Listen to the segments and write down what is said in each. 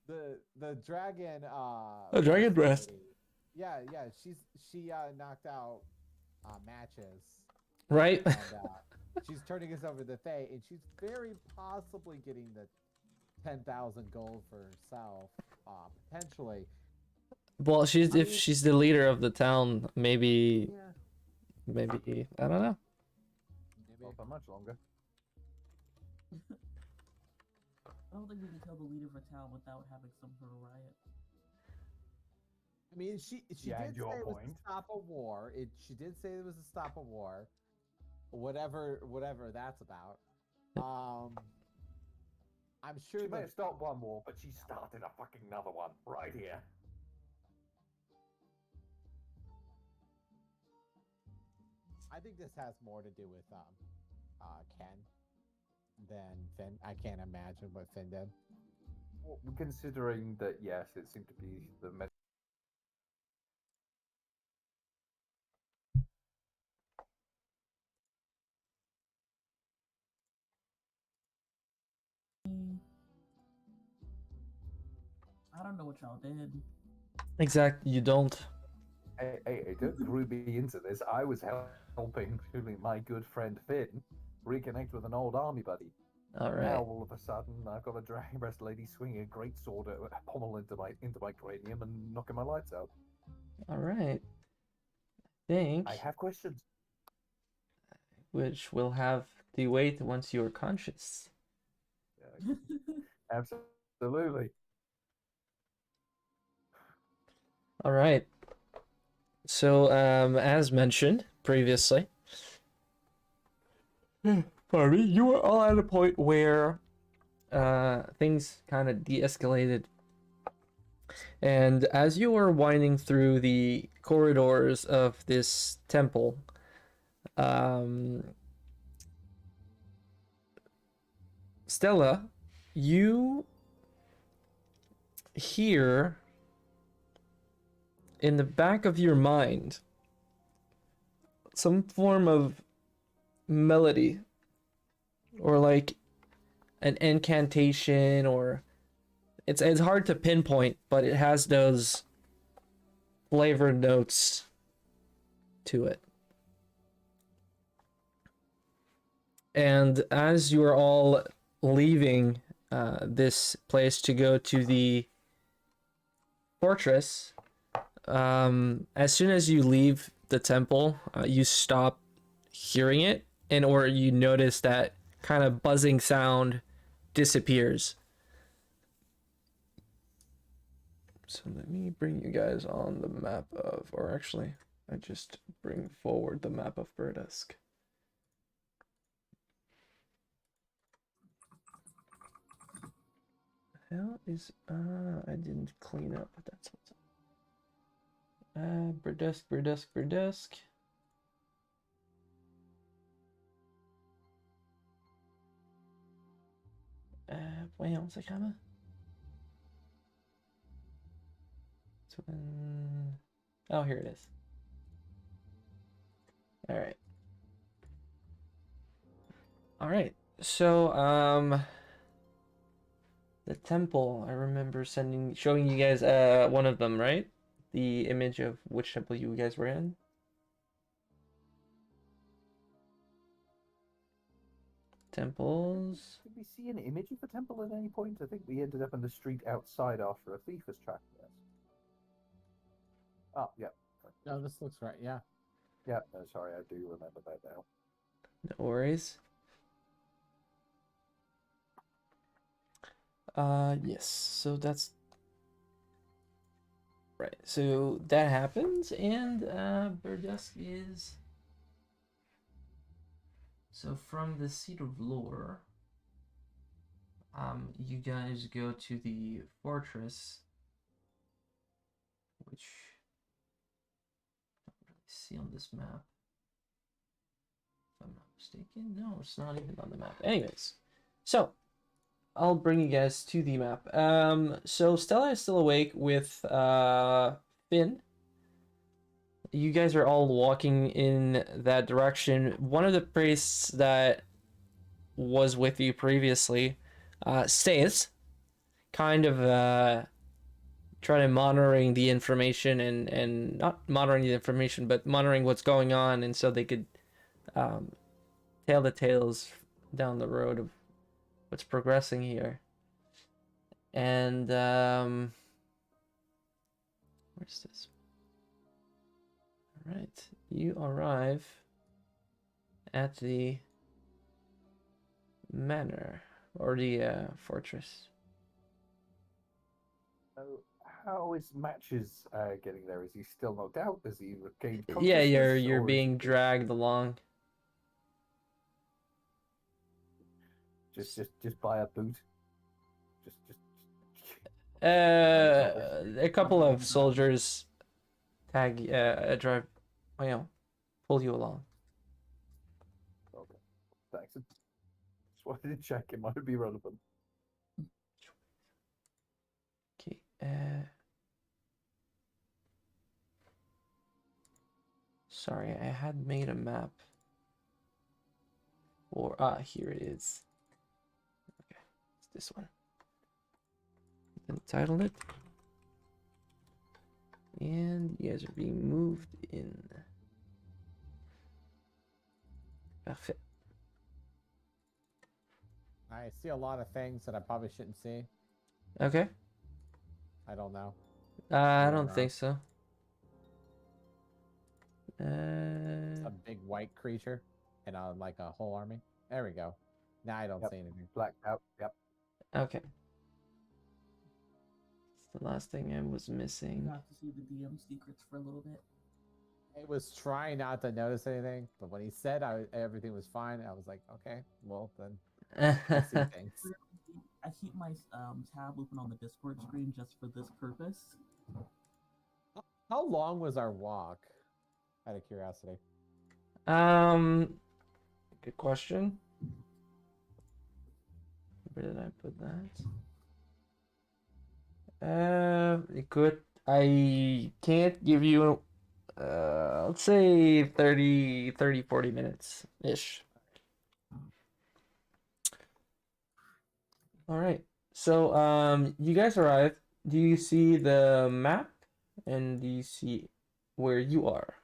the dragon A dragon breast breast. lady. Yeah, yeah, she knocked out matches Right? and she's turning us over the Fae and she's very possibly getting the 10,000 gold for herself potentially. Well, she's I if mean, she's the leader of the town, maybe yeah, maybe I don't know. maybe. Not for much longer. I don't think we can kill the leader of a town without having some sort of riot. I mean, she Yeah, and did your say it was to point. stop a war. She did say it was to stop a war, whatever that's about. Um, I'm sure She may the have stopped one war, but she started a fucking another one right here. I think this has more to do with Ken than Finn. I can't imagine what Finn did. Well, considering that, yes, it seemed to be the Mm, I don't know what y'all did. Exactly, you don't. Hey, don't group me into this. I was helping my good friend Finn reconnect with an old army buddy. All Now right. all of a sudden, I've got a dragon breast lady swinging a great sword at pommel into my cranium and knocking my lights out. All right. Think I have questions. which will have to wait once you're conscious. Yeah, absolutely. All right. So, as mentioned previously, pardon me, you were all at a point where things kind of de-escalated, and as you were winding through the corridors of this temple, um, Stella, you hear in the back of your mind some form of melody or like an incantation, or it's hard to pinpoint, but it has those flavored notes to it. And as you are all leaving this place to go to the fortress, as soon as you leave the temple, you stop hearing it, and or you notice that kind of buzzing sound disappears. So let me bring you guys on the map of, or actually, I just bring forward the map of Burdusk. Hell is I didn't clean up. That's what's up. Burdusk. Voyons, c'est comment? Oh, here it is. All right. All right. So, the temple. I remember showing you guys one of them, right? The image of which temple you guys were in. Temples. Did we see an image of the temple at any point? I think we ended up in the street outside after a thief was tracked us. Oh, yeah. No, this looks right. Yeah. Yeah, no, sorry, I do remember that now. No worries. Yes. So that's right. So that happens, and Burdusk is. So from the Seat of Lore, you guys go to the fortress, which I don't really see on this map. If I'm not mistaken, no, it's not even on the map. Anyways, so I'll bring you guys to the map. So Stella is still awake with Finn. You guys are all walking in that direction. One of the priests that was with you previously stays, kind of trying to monitoring the information and not monitoring the information, but monitoring what's going on, and so they could tell the tales down the road of what's progressing here. And where's this? All right, you arrive at the manor or the fortress. So how is Matches getting there? Is he still knocked out? Has he regained Yeah, consciousness? you're or is being he dragged along. just by a boot? Just A couple of soldiers drive, pull you along. okay. Thanks. Just wanted to check. It might be relevant. Okay. Sorry, I had made a map. Or here it is. Okay, it's this one. Entitled it. And you guys are being moved in. Parfait. I see a lot of things that I probably shouldn't see. Okay. I don't know. I Yeah, don't no. think so. A big white creature and like a whole army. There we go. Now I don't Yep. see anything. Blacked out. Yep. Okay. It's the last thing I was You missing. got to see the DM secrets for a little bit. I was trying not to notice anything, but when he said everything was fine, I was like, okay, well then I see things. I keep my tab open on the Discord screen just for this purpose. How long was our walk? Out of curiosity. Good question. Where did I put that? Good. I can't give you, let's say 30, 40 minutes-ish. All right. So, you guys arrive. Do you see the map? And do you see where you are?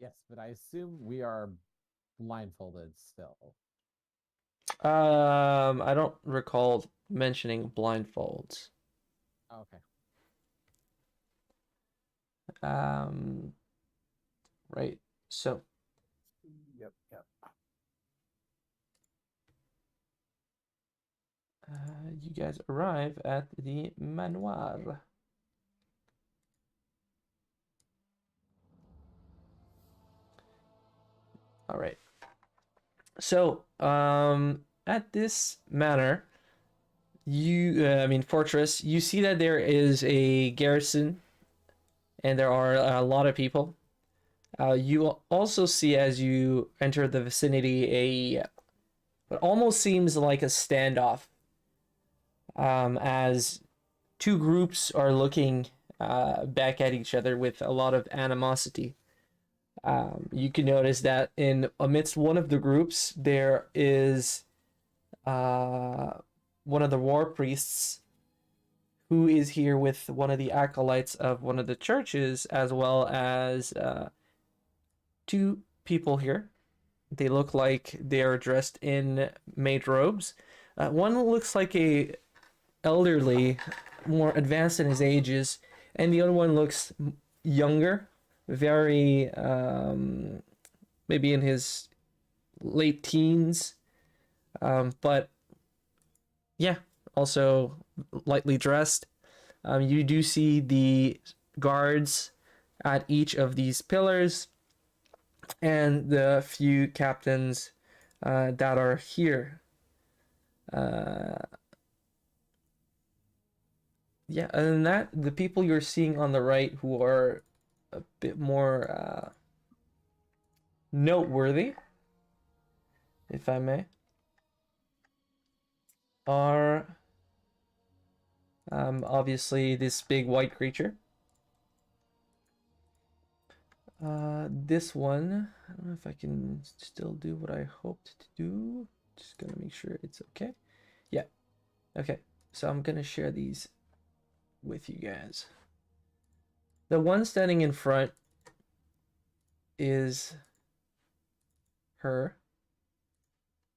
Yes, but I assume we are blindfolded still. I don't recall mentioning blindfolds. Okay. Right. So, Yep. you guys arrive at the manoir. All right. So, at this manor, fortress, you see that there is a garrison and there are a lot of people. You also see as you enter the vicinity what almost seems like a standoff, as two groups are looking back at each other with a lot of animosity. You can notice that in amidst one of the groups there is one of the war priests who is here with one of the acolytes of one of the churches, as well as two people here. They look like they are dressed in maid robes. One looks like a elderly, more advanced in his ages, and the other one looks younger, very maybe in his late teens, but yeah, also lightly dressed. You do see the guards at each of these pillars and the few captains that are here. Yeah, other than that, the people you're seeing on the right who are a bit more noteworthy, if I may, are obviously this big white creature. This one, I don't know if I can still do what I hoped to do. Just gonna make sure it's okay. Yeah. Okay, so I'm gonna share these with you guys. The one standing in front is her.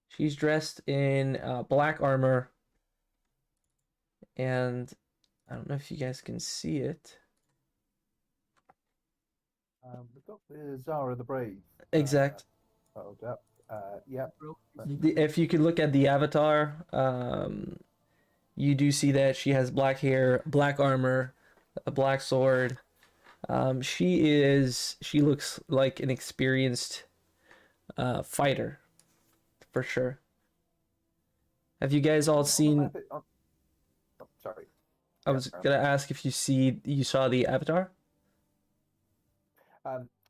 She's dressed in black armor, and I don't know if you guys can see it. We've got the Zara the Brave. Exact. Oh, yeah. If you could look at the avatar, you do see that she has black hair, black armor, a black sword. She looks like an experienced fighter, for sure. Have you guys all seen? Sorry. I was gonna ask if you saw the avatar.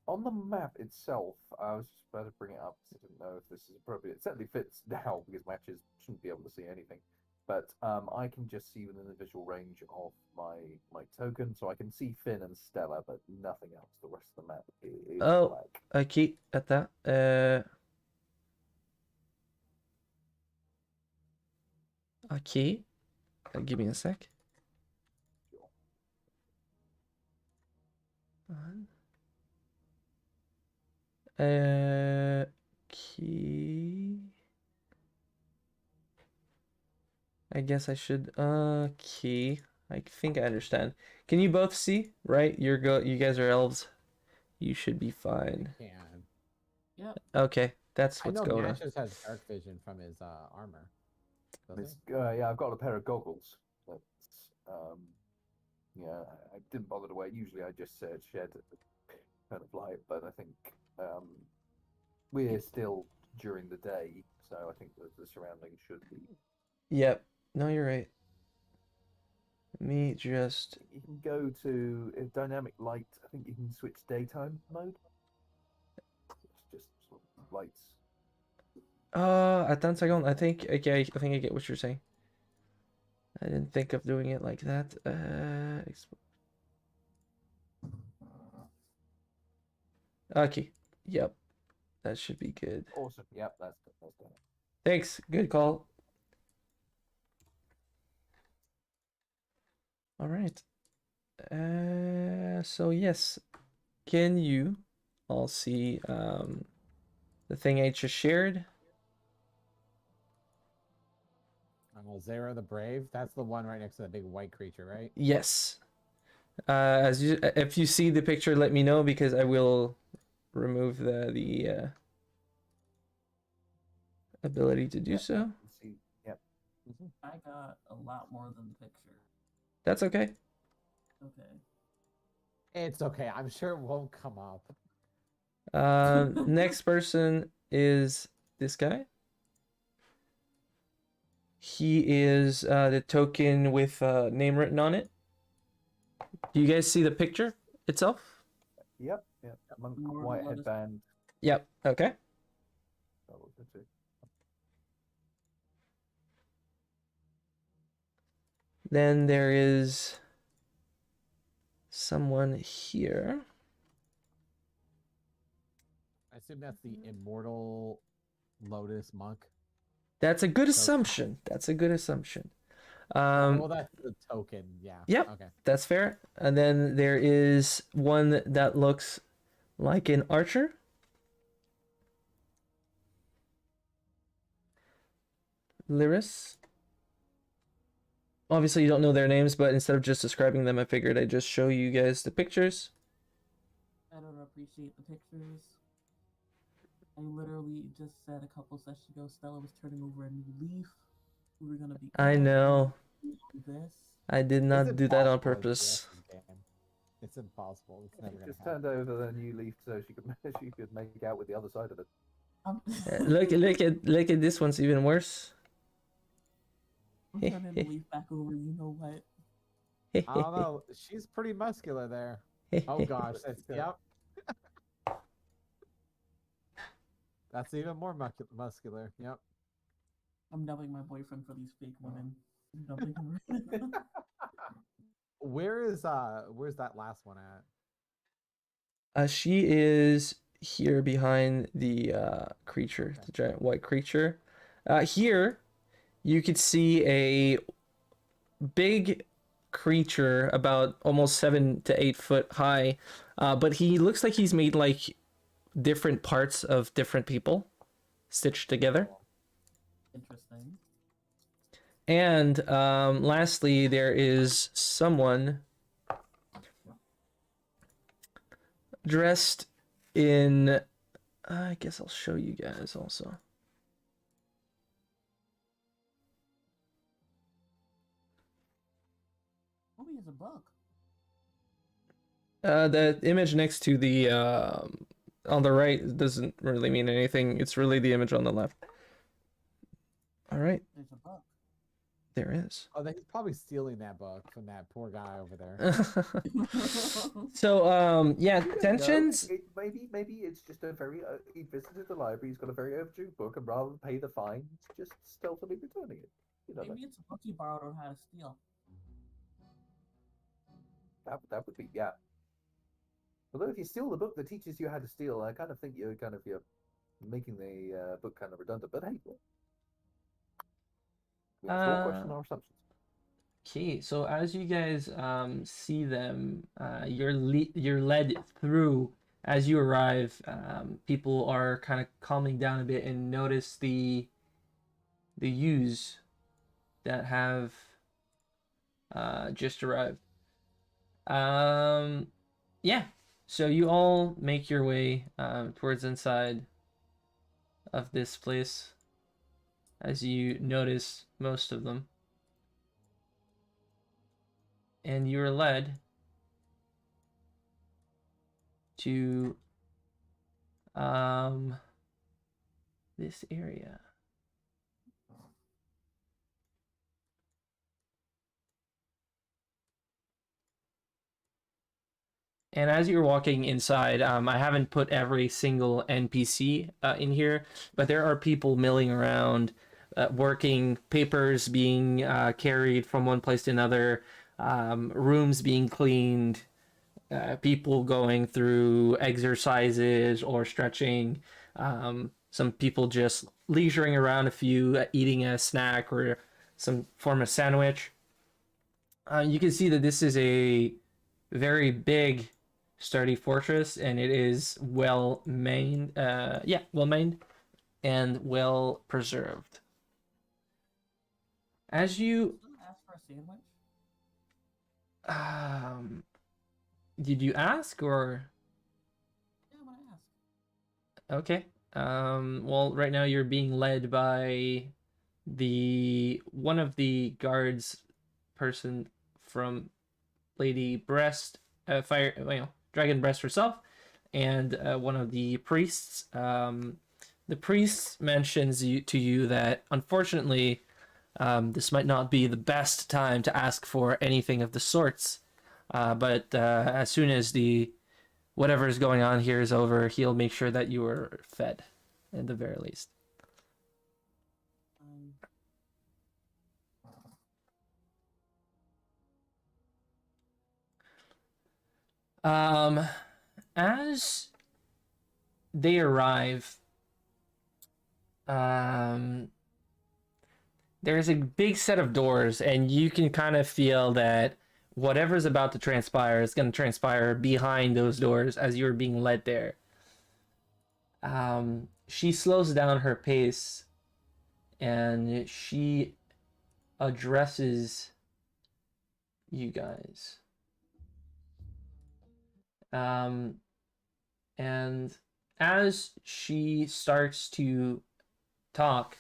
On the map itself, I was just about to bring it up because I didn't know if this is appropriate. It certainly fits now because matches shouldn't be able to see anything. But I can just see within the visual range of my token, so I can see Finn and Stella, but nothing else. The rest of the map is black. Okay, at that. Okay, give me a sec. Sure. Okay. I guess I should. Okay. I think I understand. Can you both see? Right? You guys are elves. You should be fine. Can. Yep. Okay, that's I what's know going on. Matches has dark vision from his armor. Does he? Yeah, I've got a pair of goggles. That's yeah, I didn't bother to wear. Usually, I just shed kind of light, but I think we're still during the day, so I think the surroundings should be. Yep. No, you're right. Let me just. You can go to dynamic light. I think you can switch daytime mode. It's just sort of lights. Attends une seconde. I think okay. I think I get what you're saying. I didn't think of doing it like that. Okay. Yep. That should be good. Awesome. Yep, that's done. Thanks. Good call. All right. So yes, can you all see the thing I just shared? Zara the Brave. That's the one right next to the big white creature, right? Yes. If you see the picture, let me know because I will remove the ability to do so. See, yep. I got a lot more than the picture. That's okay. Okay. It's okay. I'm sure it won't come up. Next person is this guy. He is the token with name written on it. Do you guys see the picture itself? Yep. Monk, More white or less. headband. Yep. Okay. Oh, that's it. Then there is someone here. I assume that's the immortal Lotus monk. That's a good assumption. That's a good assumption. Well, that's the token. Yeah. Yep. Okay. That's fair. And then there is one that looks like an archer. Lyris. Obviously, you don't know their names, but instead of just describing them, I figured I'd just show you guys the pictures. I don't appreciate the pictures. I literally just said a couple sessions ago Stella was turning over a new leaf. We were gonna be. I know. This. I did It's not do that on impossible in purpose. this game. It's impossible. It's never gonna Just happen. turned over the new leaf so she could make out with the other side of it. Look at this one's even worse. I'm turning the leaf back over. You know what? I don't know. She's pretty muscular there. Oh gosh, that's yep. That's even more muscular. Yep. I'm dubbing my boyfriend for these fake women. I'm dubbing him right now. Where's that last one at? She is here behind the creature, the giant white creature. Here you could see a big creature about almost 7 to 8 foot high, but he looks like he's made like different parts of different people stitched together. Interesting. And lastly, there is someone dressed in. I guess I'll show you guys also. Oh, he has a book. The image next to the on the right doesn't really mean anything. It's really the image on the left. All right, There's a book. there is. Oh, he's probably stealing that book from that poor guy over there. So yeah, You don't know. tensions. Maybe it's just a very. He visited the library. He's got a very overdue book, and rather than pay the fine, he's just stealthily returning it. You know, Maybe it's a book he borrowed on how to steal. that would be, yeah. Although if you steal the book that teaches you how to steal, I kind of think you're making the book kind of redundant. But hey, we have to all question our assumptions. Okay, so as you guys see them, you're led through. As you arrive, people are kind of calming down a bit and notice the youths that have just arrived. Yeah, so you all make your way towards inside of this place as you notice most of them. And you are led to this area. And as you're walking inside, I haven't put every single NPC in here, but there are people milling around, working, papers being carried from one place to another, rooms being cleaned, people going through exercises or stretching, some people just leisuring around, a few eating a snack or some form of sandwich. You can see that this is a very big, sturdy fortress, and it is well maintained, well maintained and well preserved. As you Ask for a sandwich. Did you ask or? Yeah, I'm gonna ask. Okay. Well, right now you're being led by one of the guards person from Lady Breast, Dragon Breast herself, and one of the priests. The priest mentions to you that unfortunately, this might not be the best time to ask for anything of the sorts. But as soon as whatever is going on here is over, he'll make sure that you are fed, at the very least. As they arrive, there's a big set of doors, and you can kind of feel that whatever's about to transpire is going to transpire behind those doors as you're being led there. She slows down her pace, and she addresses you guys. And as she starts to talk,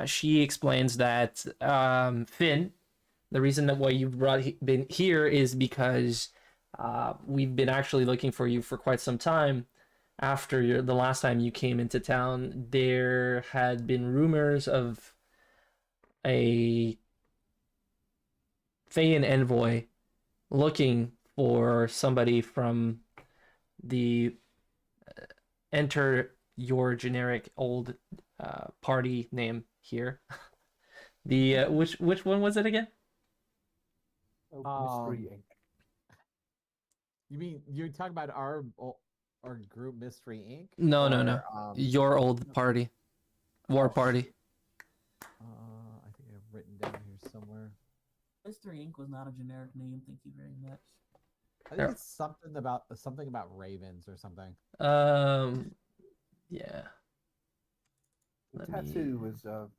she explains that Finn, the reason that why you've been here is because we've been actually looking for you for quite some time. After the last time you came into town, there had been rumors of a Thayan envoy looking for somebody from the enter your generic old party name here. The which one was it again? Mystery Inc. You mean you're talking about our group, Mystery Inc? No. Your old party, war party. I think I Mr. Ink was not a generic name. Thank you very much. I think it's something about ravens or something. Yeah. The Let me- tattoo was of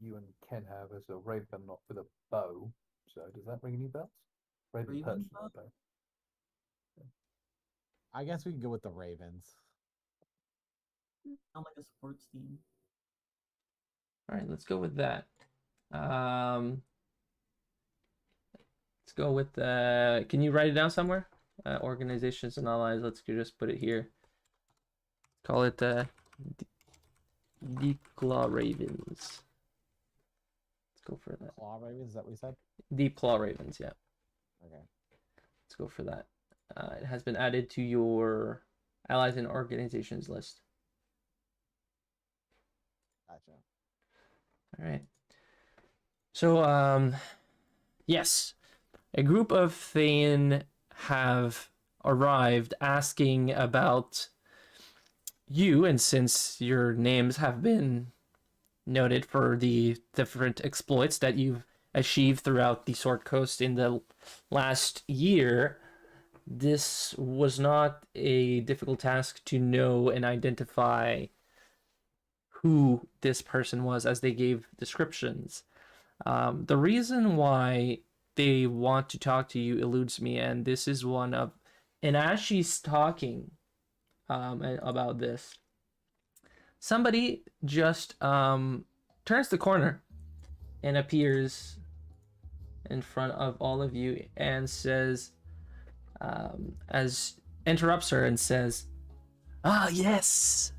you and Ken have as a raven, not with a bow. So does that ring any bells? Raven Raven perched bow? on a bow. I guess we can go with the ravens. Sound like a sports team. All right, let's go with that. Let's go with the. Can you write it down somewhere? Organizations and allies. Let's just put it here. Call it Deep Claw Ravens. Let's go for that. Claw ravens, is that what we said? Deep Claw Ravens, yeah. Okay. Let's go for that. It has been added to your allies and organizations list. Gotcha. All right. So, yes, a group of Thane have arrived asking about you, and since your names have been noted for the different exploits that you've achieved throughout the Sword Coast in the last year, this was not a difficult task to know and identify who this person was as they gave descriptions. The reason why they want to talk to you eludes me, and this is one of, and as she's talking about this, somebody just turns the corner and appears in front of all of you and says, as interrupts her and says, "Ah, yes,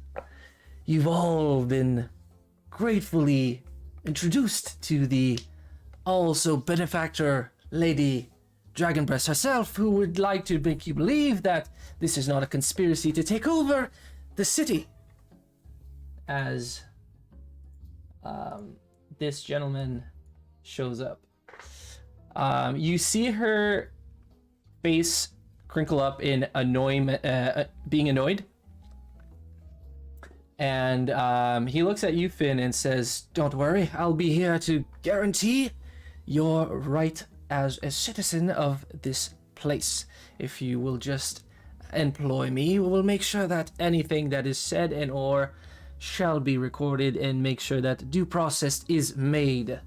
you've all been gratefully introduced to the also benefactor Lady Dragonbreast herself, who would like to make you believe that this is not a conspiracy to take over the city." As this gentleman shows up, you see her face crinkle up in being annoyed. And he looks at you, Finn, and says, "Don't worry, I'll be here to guarantee your right as a citizen of this place. If you will just employ me, we will make sure that anything that is said and or shall be recorded and make sure that due process is made."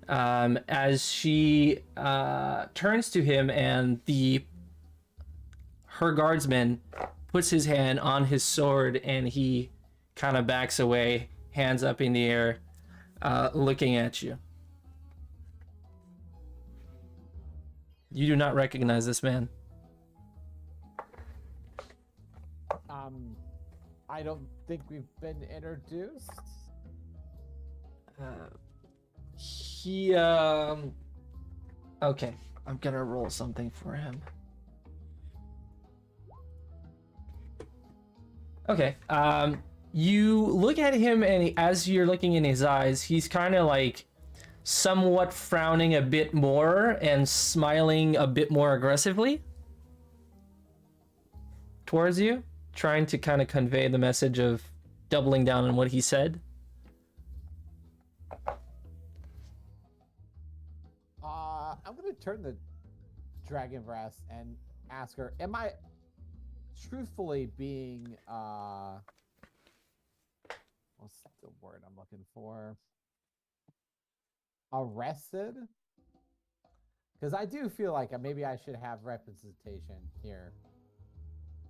As she turns to him, and her guardsman puts his hand on his sword, and he kind of backs away, hands up in the air, looking at you. You do not recognize this man. I don't think we've been introduced. Okay, I'm gonna roll something for him. Okay, you look at him, and as you're looking in his eyes, he's kind of like somewhat frowning a bit more and smiling a bit more aggressively towards you, trying to kind of convey the message of doubling down on what he said. I'm gonna turn to Dragonbreast and ask her, am I truthfully being what's the word I'm looking for? Arrested? Because I do feel like maybe I should have representation here.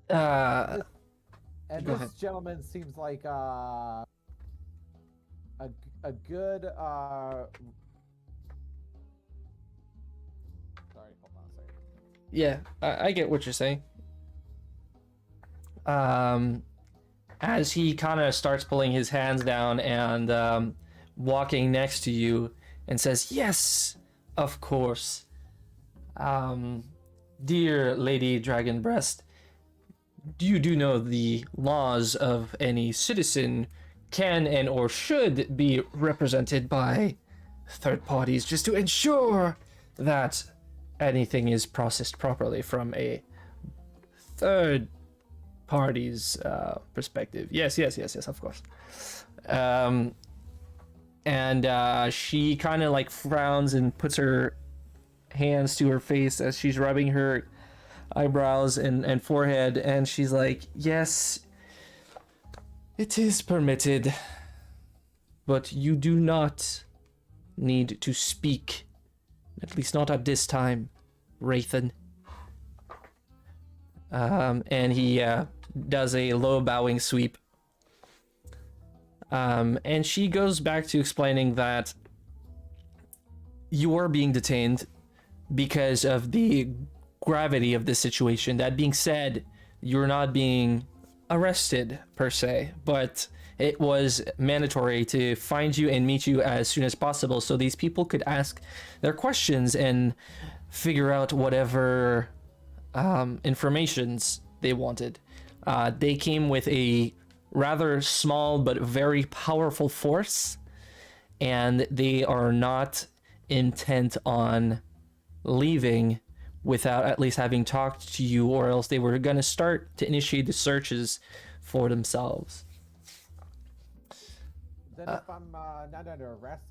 And Go this ahead. gentleman seems like a good sorry, hold on a second. Yeah, I get what you're saying. As he kind of starts pulling his hands down and walking next to you and says, "Yes, of course. Dear Lady Dragonbreast, you do know the laws of any citizen can and or should be represented by third parties just to ensure that anything is processed properly from a third party's perspective." Yes, of course. And she kind of like frowns and puts her hands to her face as she's rubbing her eyebrows and forehead, and she's like, yes, it is permitted, but you do not need to speak, at least not at this time, Rathan. And he does a low bowing sweep. And she goes back to explaining that you are being detained because of the gravity of the situation. That being said, you're not being arrested per se, but it was mandatory to find you and meet you as soon as possible so these people could ask their questions and figure out whatever informations they wanted. They came with a rather small but very powerful force, and they are not intent on leaving without at least having talked to you, or else they were going to start to initiate the searches for themselves. Then if I'm not under arrest,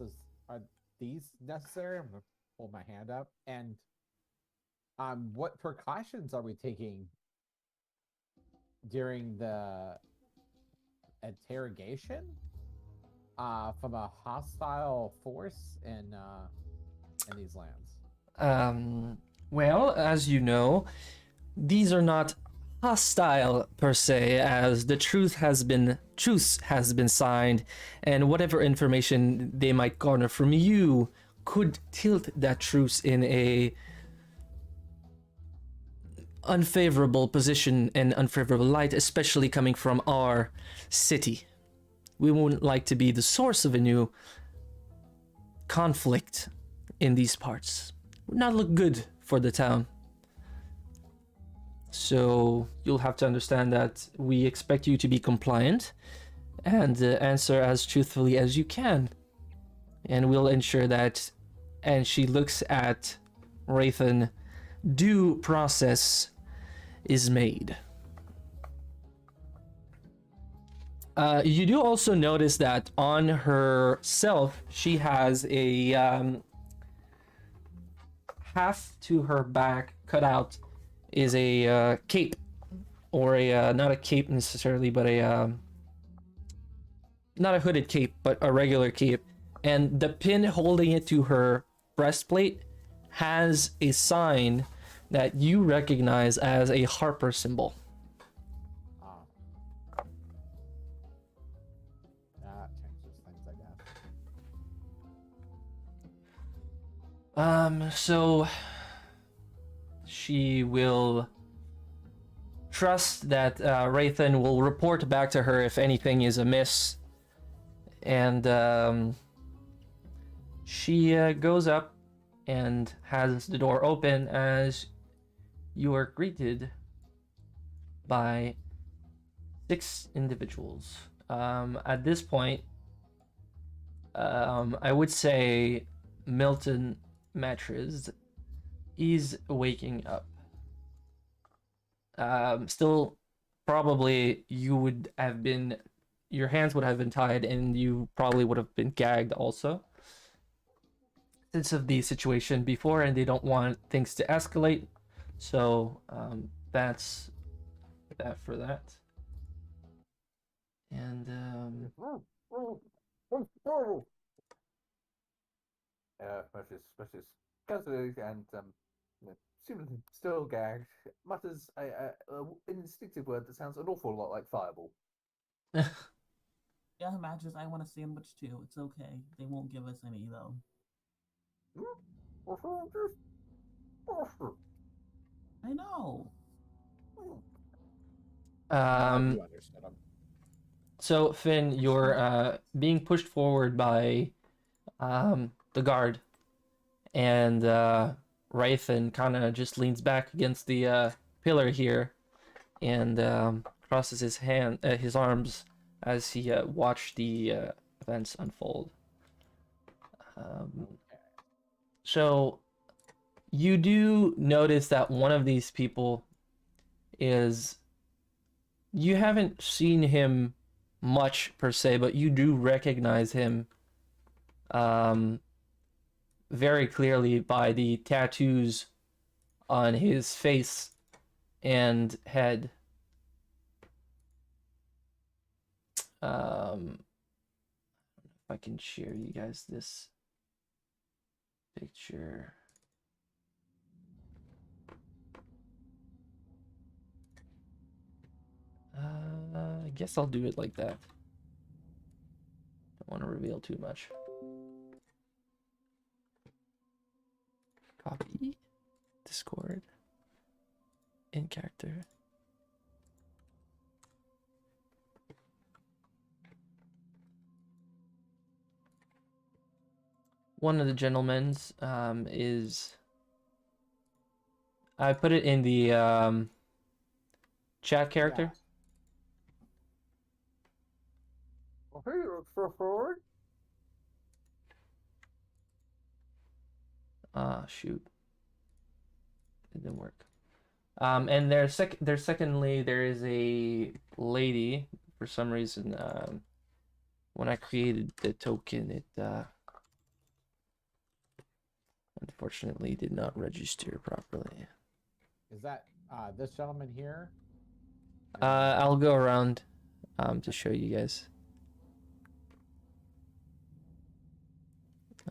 are these necessary? I'm gonna hold my hand up. And what precautions are we taking during the interrogation from a hostile force in these lands? Well, as you know, these are not hostile per se, as the truce has been signed, and whatever information they might garner from you could tilt that truce in a unfavorable position and unfavorable light, especially coming from our city. We wouldn't like to be the source of a new conflict in these parts. Would not look good for the town. So you'll have to understand that we expect you to be compliant and answer as truthfully as you can. And we'll ensure that, and she looks at Rathan, due process is made. You do also notice that on herself, she has a half to her back cut out is a cape, or a not a cape necessarily, but a not a hooded cape, but a regular cape. And the pin holding it to her breastplate has a sign that you recognize as a Harper symbol. That changes things, I guess. So she will trust that Rathan will report back to her if anything is amiss, and she goes up and has the door open as you are greeted by 6 individuals. At this point, I would say Milton Mattress is waking up. Still, probably your hands would have been tied, and you probably would have been gagged also, since of the situation before, and they don't want things to escalate. So that's that for that. And Precious Guzzler and seemingly still gagged, mutters an instinctive word that sounds an awful lot like fireball. Yeah, Matches, I want a sandwich too. It's okay. They won't give us any though. I know. You understood them. So Finn, you're being pushed forward by the guard, and Rathan kind of just leans back against the pillar here, and crosses his arms as he watched the events unfold. So you do notice that one of these people you haven't seen him much per se, but you do recognize him very clearly by the tattoos on his face and head. If I can share you guys this picture. I guess I'll do it like that. Don't want to reveal too much. Copy. Discord. In character. One of the gentlemen's is... I put it in the chat character. Shoot. It didn't work. And there's secondly, there is a lady, for some reason, when I created the token, it unfortunately did not register properly. Is that this gentleman here? I'll go around to show you guys.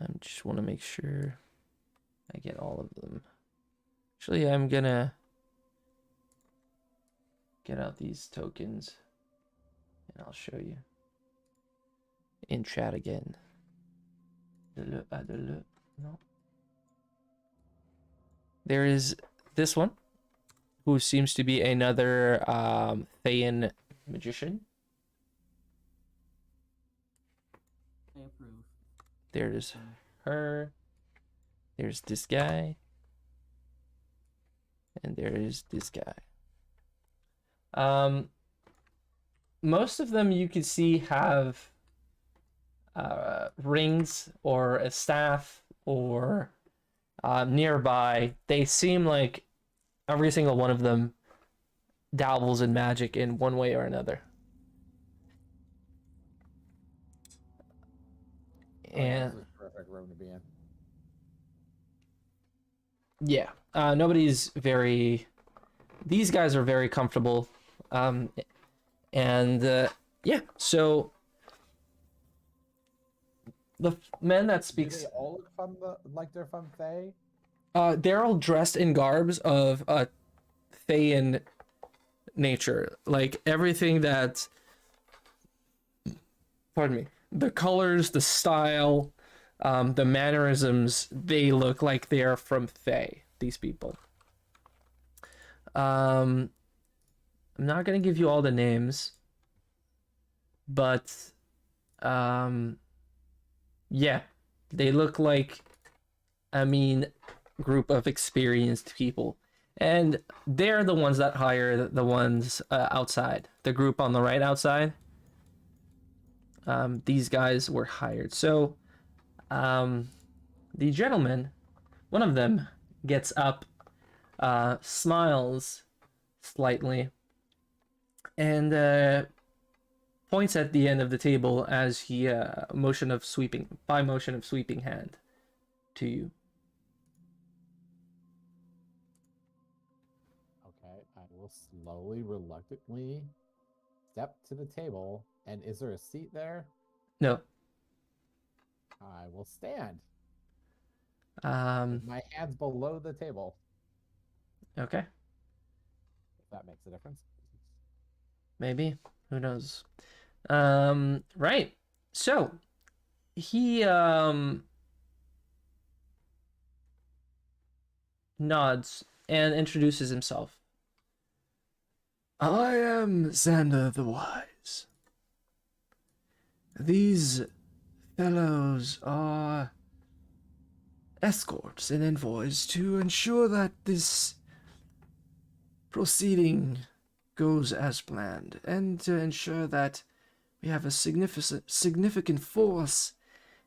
I just want to make sure I get all of them. Actually, I'm gonna get out these tokens and I'll show you in chat again. No. There is this one, who seems to be another Thayan magician. I approve. There's her. There's this guy. And there is this guy. Most of them you can see have rings or a staff or nearby. They seem like every single one of them dabbles in magic in one way or another. And this is a perfect room to be in. yeah, nobody's very... These guys are very comfortable. Yeah, so the men that speaks... Do they all look from like they're from Fae? They're all dressed in garbs of Thayan nature. Like everything that... Pardon me. The colors, the style, the mannerisms, they look like they're from Fae, these people. I'm not going to give you all the names, but yeah, they look like a mean group of experienced people. And they're the ones that hire the ones outside. The group on the right outside. These guys were hired. So the gentleman, one of them, gets up, smiles slightly, and points at the end of the table as he motion of sweeping hand to you. Okay, I will slowly, reluctantly step to the table. And is there a seat there? No. I will stand. Um. My hands below the table. Okay. If that makes a difference. Maybe. Who knows? Right. So he nods and introduces himself. I am Xander the Wise. These fellows are escorts and envoys to ensure that this proceeding goes as planned, and to ensure that we have a significant force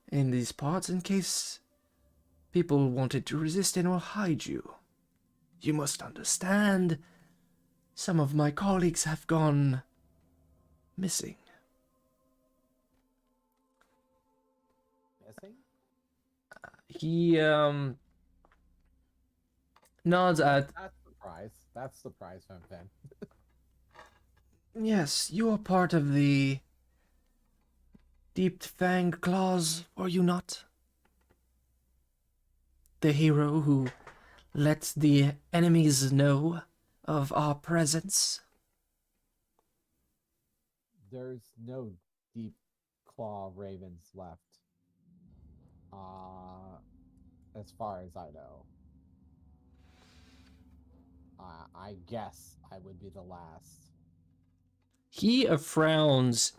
in these parts in case people wanted to resist and or hide you. You must understand, some of my colleagues have gone missing. Missing? He nods at. That's the prize from then. Yes, you are part of the Deep Fang Claws, were you not? The hero who lets the enemies know of our presence. There's no deep claw ravens left. As far as I know. I guess I would be the last. He frowns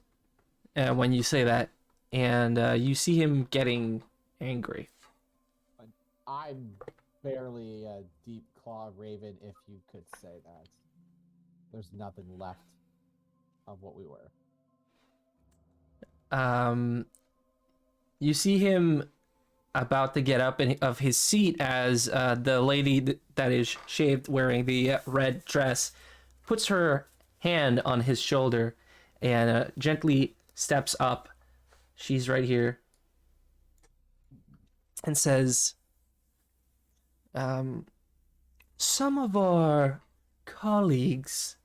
when you say that, and you see him getting angry. I'm barely a deep claw raven, if you could say that. There's nothing left of what we were. You see him about to get up of his seat as the lady that is shaved, wearing the red dress, puts her hand on his shoulder and gently steps up. She's right here. And says, Some of our colleagues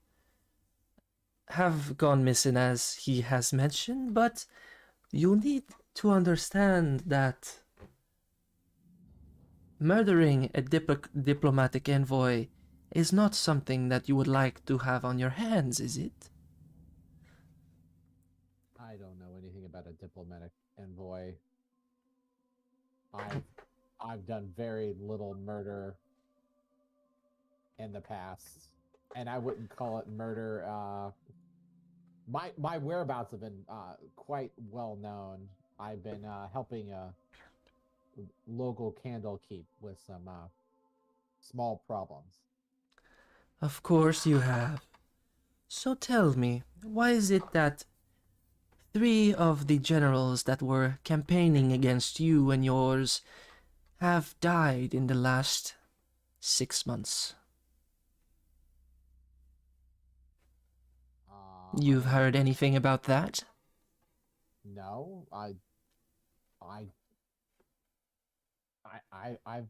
have gone missing, as he has mentioned, but you need to understand that murdering a diplomatic envoy is not something that you would like to have on your hands, is it? I don't know anything about a diplomatic envoy. I've done very little murder in the past, and I wouldn't call it murder. My whereabouts have been quite well known. I've been helping a local candle keep with some small problems. Of course you have. So tell me, why is it that 3 of the generals that were campaigning against you and yours have died in the last 6 months? You've heard anything about that? No, I've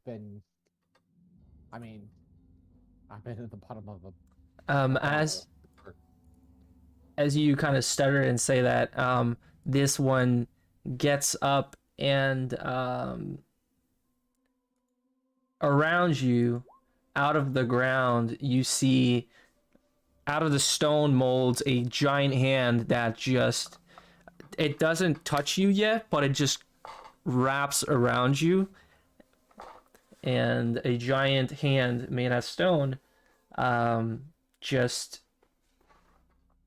been. I mean, I've been at the bottom of a. As you kind of stutter and say that, this one gets up and around you, out of the ground, you see out of the stone molds a giant hand that just, it doesn't touch you yet, but it just wraps around you. And a giant hand made out of stone just,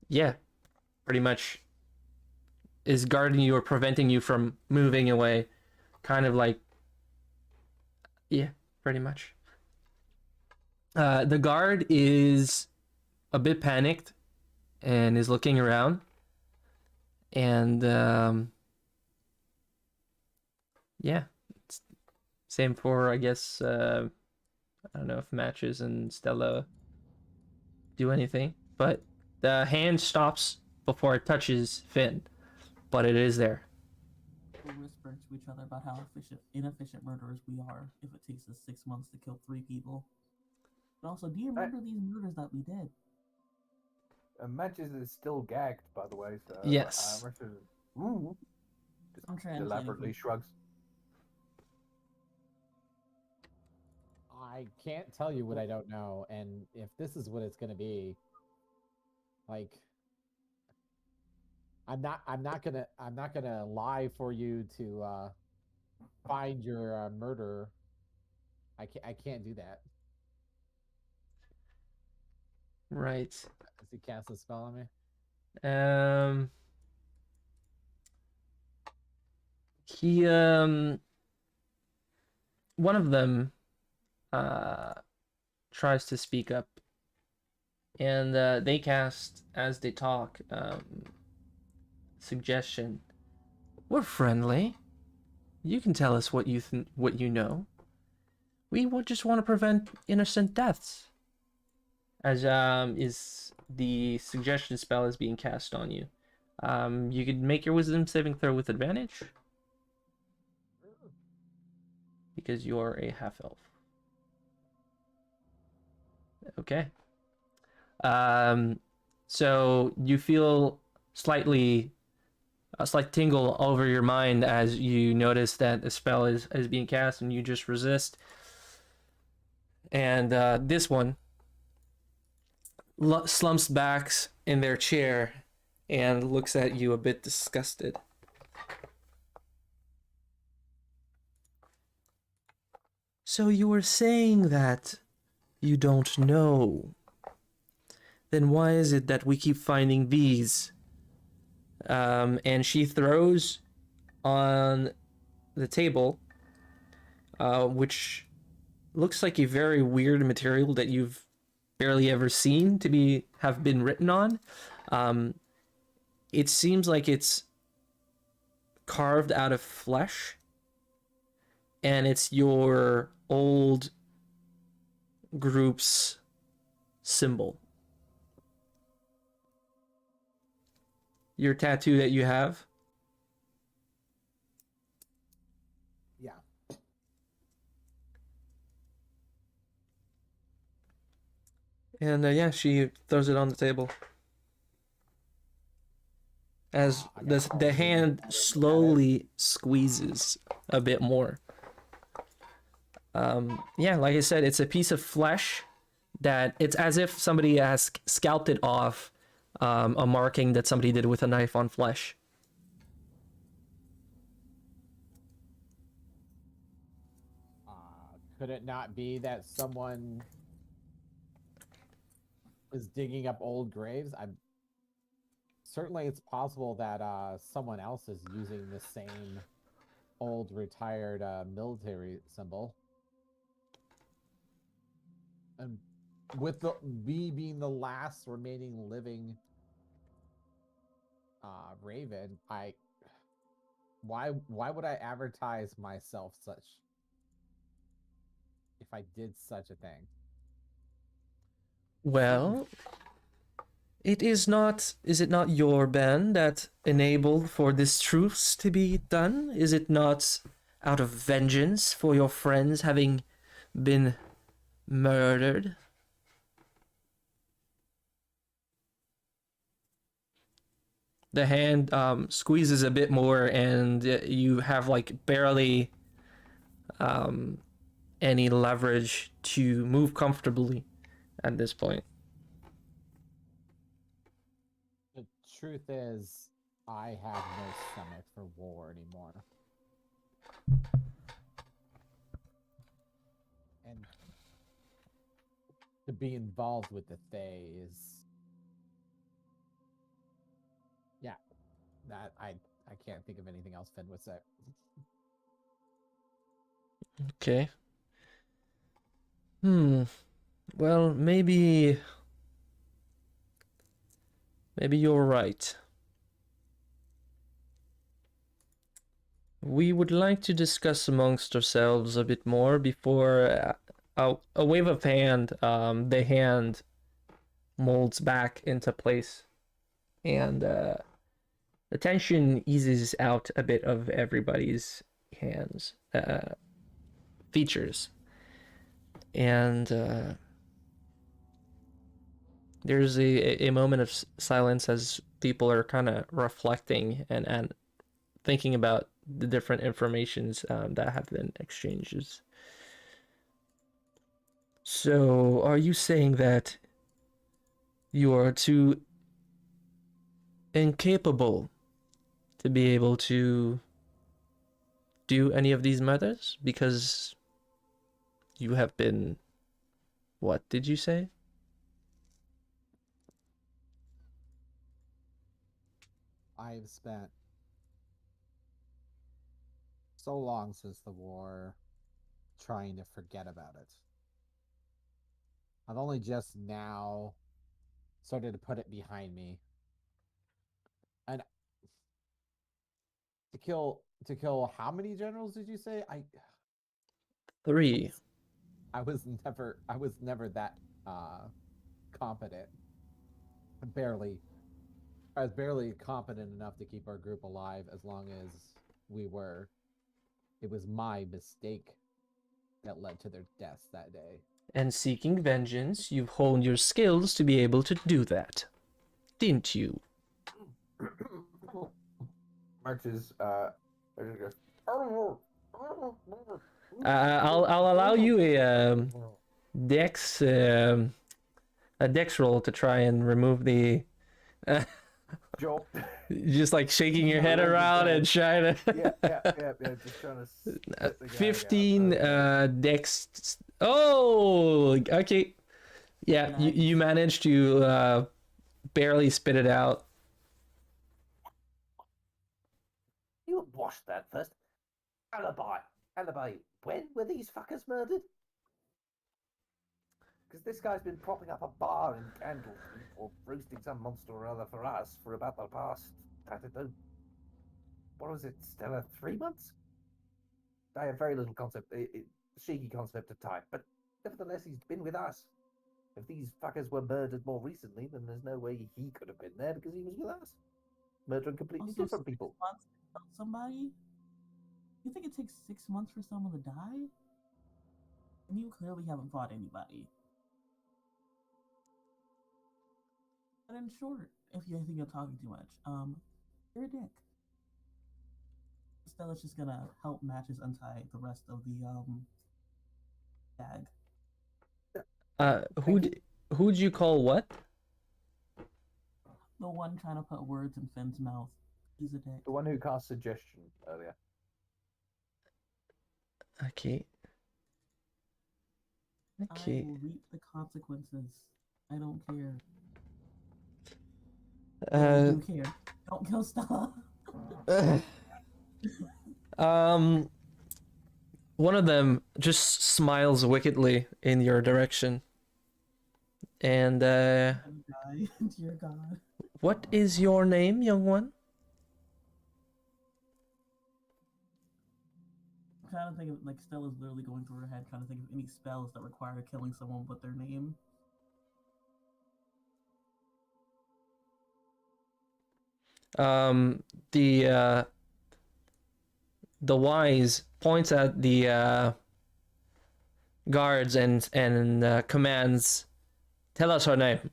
yeah, pretty much is guarding you or preventing you from moving away. Kind of like, yeah, pretty much. The guard is a bit panicked and is looking around. And, yeah. Same for, I guess, I don't know if Matches and Stella do anything, but the hand stops before it touches Finn, but it is there. We'll whisper to each other about how inefficient murderers we are if it takes us 6 months to kill 3 people. But also, do you remember these murders that we did? Matches is still gagged, by the way. So Yes. I'm just elaborately shrugs. I can't tell you what I don't know, and if this is what it's gonna be, like, I'm not gonna lie for you to find your murderer. I can't do that. Right. Does he cast a spell on me? He one of them tries to speak up, and they cast, as they talk, suggestion. We're friendly. You can tell us what you know. We just want to prevent innocent deaths. As is the suggestion spell is being cast on you. You could make your wisdom saving throw with advantage. because you're a half elf. Okay. So you feel a slight tingle over your mind as you notice that the spell is being cast and you just resist. And this one slumps back in their chair and looks at you a bit disgusted. So you were saying that you don't know. Then why is it that we keep finding these? And she throws on the table, which looks like a very weird material that you've barely ever seen to have been written on. It seems like it's carved out of flesh, and it's your old group's symbol. Your tattoo that you have. Yeah. And yeah, she throws it on the table. As the hand slowly squeezes a bit more. Yeah, like I said, it's a piece of flesh that it's as if somebody has scalped it off a marking that somebody did with a knife on flesh. Could it not be that someone is digging up old graves? Certainly it's possible that someone else is using the same old retired military symbol. And with me being the last remaining living raven, why would I advertise myself if I did such a thing? Well, is it not your band that enabled for this truce to be done? Is it not out of vengeance for your friends having been murdered? The hand squeezes a bit more, and you have like barely any leverage to move comfortably at this point. The truth is, I have no stomach for war anymore. And to be involved with the Fae is... Yeah, that I can't think of anything else Finn would say. Okay. Well, maybe you're right. We would like to discuss amongst ourselves a bit more before a wave of hand, the hand molds back into place, and the tension eases out a bit of everybody's hands, features, and there's a moment of silence as people are kind of reflecting and thinking about the different informations that have been exchanged. So, are you saying that you are too incapable to be able to do any of these methods? Because you have been... What did you say? I've spent so long since the war trying to forget about it. I've only just now started to put it behind me. And to kill how many generals did you say? 3. I was never that competent. I was barely competent enough to keep our group alive as long as we were. It was my mistake that led to their deaths that day. And seeking vengeance, you've honed your skills to be able to do that, didn't you? Matches. I'll allow you dex a dex roll to try and remove the Job. just like shaking your head around and trying to Yeah. Just trying to. spit the gag out. 15 dex. Oh, okay. Yeah, you managed to barely spit it out. You washed that first. Alibi. When were these fuckers murdered? Because this guy's been propping up a bar in Candlekeep or roasting some monster or other for us for about the past, I don't know, what was it, Stella, 3 months? I have very little cheeky concept of time, but nevertheless, he's been with us. If these fuckers were murdered more recently, then there's no way he could have been there because he was with us. Murdering completely Also, different 6 people. months to kill somebody? You think it takes 6 months for someone to die? And you clearly haven't fought anybody. But in short, if you think you're talking too much, you're a dick. Stella's just gonna help Matches untie the rest of the bag. Who'd you call what? The one trying to put words in Finn's mouth. He's a dick. The one who cast suggestion earlier. Okay. I Okay. will reap the consequences. I don't care. I do care. Don't kill Stella. One of them just smiles wickedly in your direction. And I'm gonna die. Dear God. what is your name, young one? I'm trying to think of, like, Stella's literally going through her head trying to think of any spells that require killing someone but their name. The wise points at the guards and commands, "Tell us her name."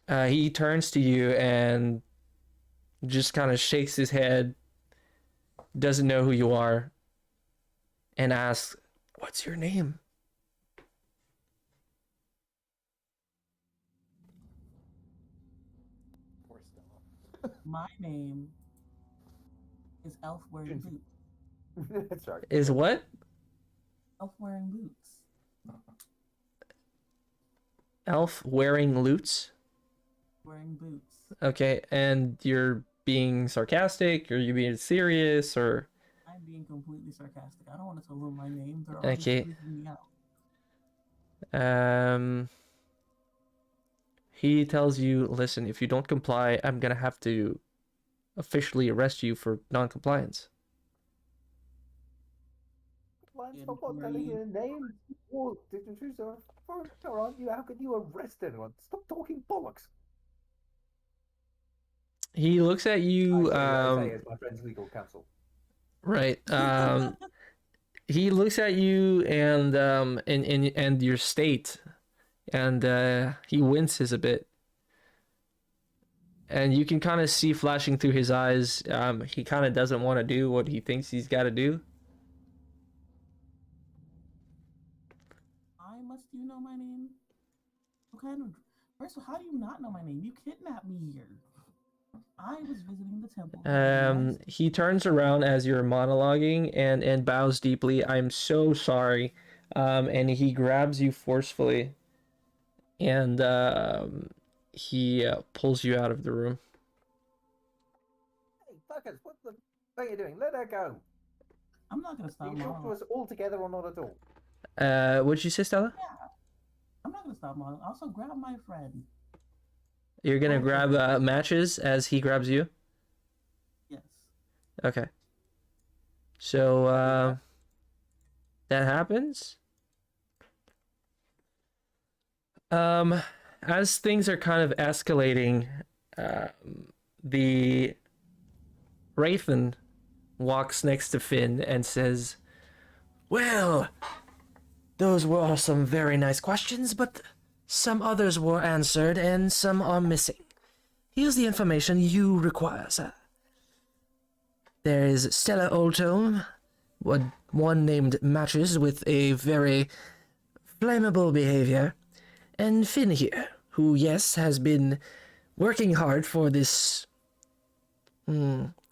He turns to you and just kind of shakes his head, doesn't know who you are, and asks, "What's your name?" Poor Stella. My name is Elf Wearing Boots. That's right. Is what? Elf Wearing Boots. Elf wearing loots? Wearing boots. Okay, and you're being sarcastic, or you being serious, or... I'm being completely sarcastic. I don't want to tell them my name. They're Okay. already freaking me out. He tells you, "Listen, if you don't comply, I'm gonna have to officially arrest you for non-compliance." Lines for what? Telling you a name? Or did you choose a foreigner, aren't you? How can you arrest anyone? Stop talking bollocks. He looks at you, I say as my friend's legal counsel. right, he looks at you and your state, and he winces a bit. And you can kind of see flashing through his eyes, he kind of doesn't want to do what he thinks he's got to do. Why must you know my name? What kind of... First of all, how do you not know my name? You kidnapped me here. I was visiting the temple. He turns around as you're monologuing and bows deeply. "I'm so sorry." And he grabs you forcefully, and he pulls you out of the room. Hey, fuckers, what the fuck are you doing? Let her go. I'm not gonna stop You talk to monologuing. us all together or not at all? What'd you say, Stella? I'm not gonna stop monologuing. Also, grab my friend. You're gonna grab Matches as he grabs you? Yes. Okay. So, that happens. As things are kind of escalating, the Wraithen walks next to Finn and says, "Well, those were some very nice questions, but some others were answered and some are missing. Here's the information you require, sir. There is Stella Oldtome, one named Matches with a very flammable behavior, and Finn here, who, yes, has been working hard for this,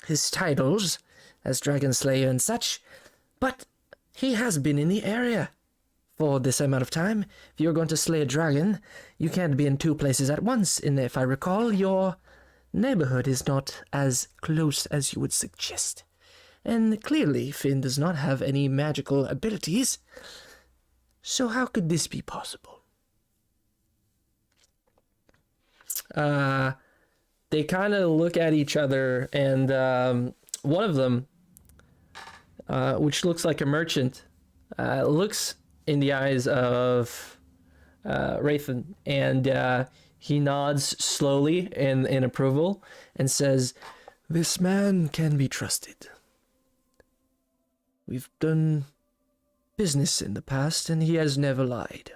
his titles as Dragon Slayer and such, but he has been in the area for this amount of time. If you're going to slay a dragon, you can't be in two places at once, and if I recall, your neighborhood is not as close as you would suggest. And clearly, Finn does not have any magical abilities, so how could this be possible?" They kind of look at each other, and one of them, which looks like a merchant, looks in the eyes of Rathan, and he nods slowly in approval and says, "This man can be trusted. We've done business in the past, and he has never lied."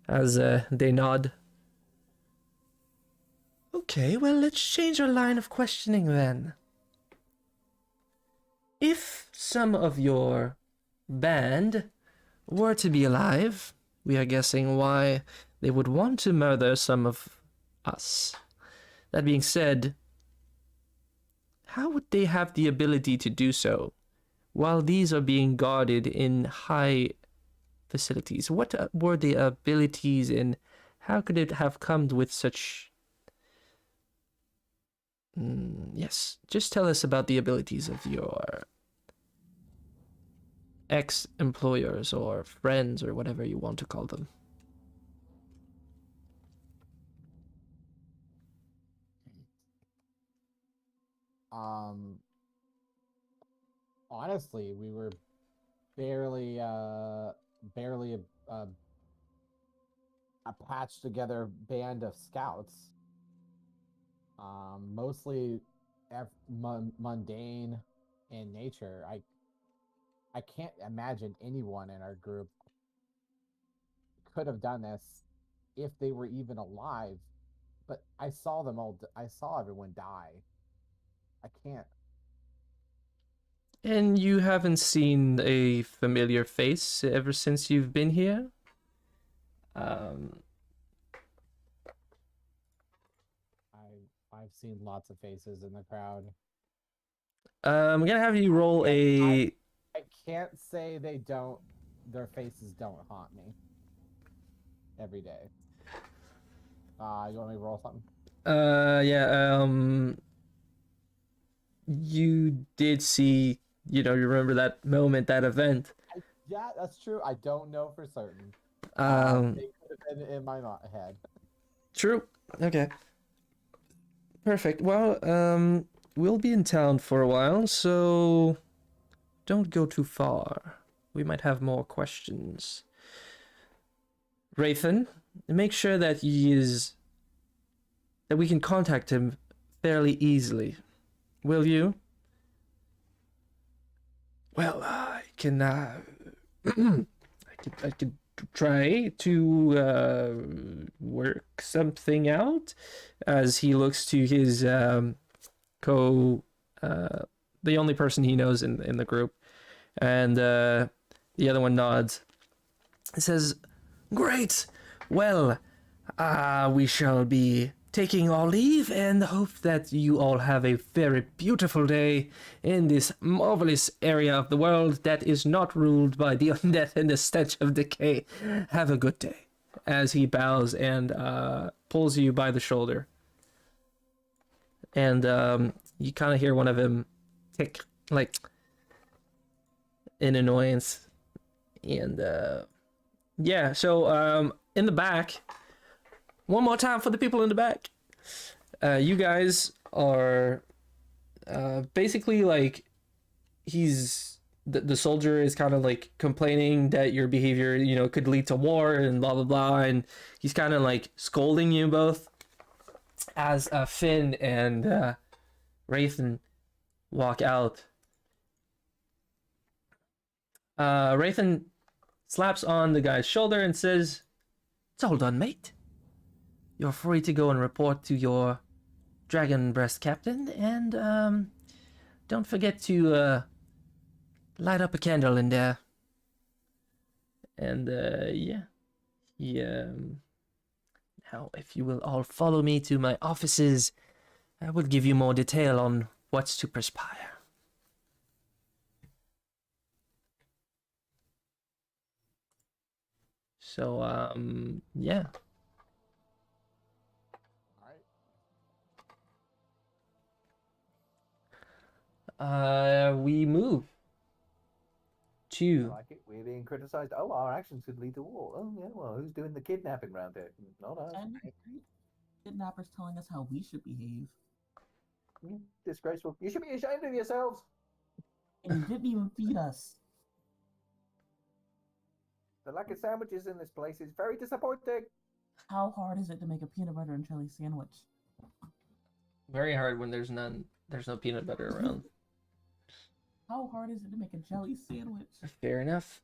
As they nod. "Okay, well, let's change our line of questioning then. If some of your band were to be alive, we are guessing why they would want to murder some of us. That being said, how would they have the ability to do so while these are being guarded in high facilities? What were the abilities, and how could it have come with such... yes, just tell us about the abilities of your ex-employers or friends or whatever you want to call them." Honestly, we were barely a patched together band of scouts. Mostly mundane in nature. I can't imagine anyone in our group could have done this if they were even alive. But I saw them all. I saw everyone die. I can't. And you haven't seen a familiar face ever since you've been here? I've seen lots of faces in the crowd. I'm gonna have you roll a... I can't say they don't. Their faces don't haunt me every day. You want me to roll something? Yeah, you did see, you remember that moment, that event. Yeah, that's true. I don't know for certain. They could have been in my head. True. Okay. Perfect. Well, we'll be in town for a while, so don't go too far. We might have more questions. Rathan, make sure that that we can contact him fairly easily. Will you? Well, I can I could try to work something out, as he looks to his the only person he knows in the group, and the other one nods. He says, "Great. Well, we shall be taking our leave and hope that you all have a very beautiful day in this marvelous area of the world that is not ruled by the undead and the stench of decay. Have a good day." As he bows and pulls you by the shoulder. And you kind of hear one of them tick, like, in annoyance. And yeah, so in the back, one more time for the people in the back. You guys are basically like, the soldier is kind of like complaining that your behavior, could lead to war and blah blah blah, and he's kind of like scolding you both. As Finn and Rathan walk out. Rathan slaps on the guy's shoulder and says, It's all done, mate. You're free to go and report to your dragon breast captain, and don't forget to light up a candle in there. and yeah, he Now, if you will all follow me to my offices, I will give you more detail on what's to perspire. so yeah. All right. We move I to like it. We're being criticised. Oh, our actions could lead to war. Oh, yeah. Well, who's doing the kidnapping round here? Not us. And kidnappers telling us how we should behave. Disgraceful. You should be ashamed of yourselves. And you didn't even feed us. The lack of sandwiches in this place is very disappointing. How hard is it to make a peanut butter and jelly sandwich? very hard when there's no peanut butter around. How hard is it to make a jelly sandwich? Fair enough.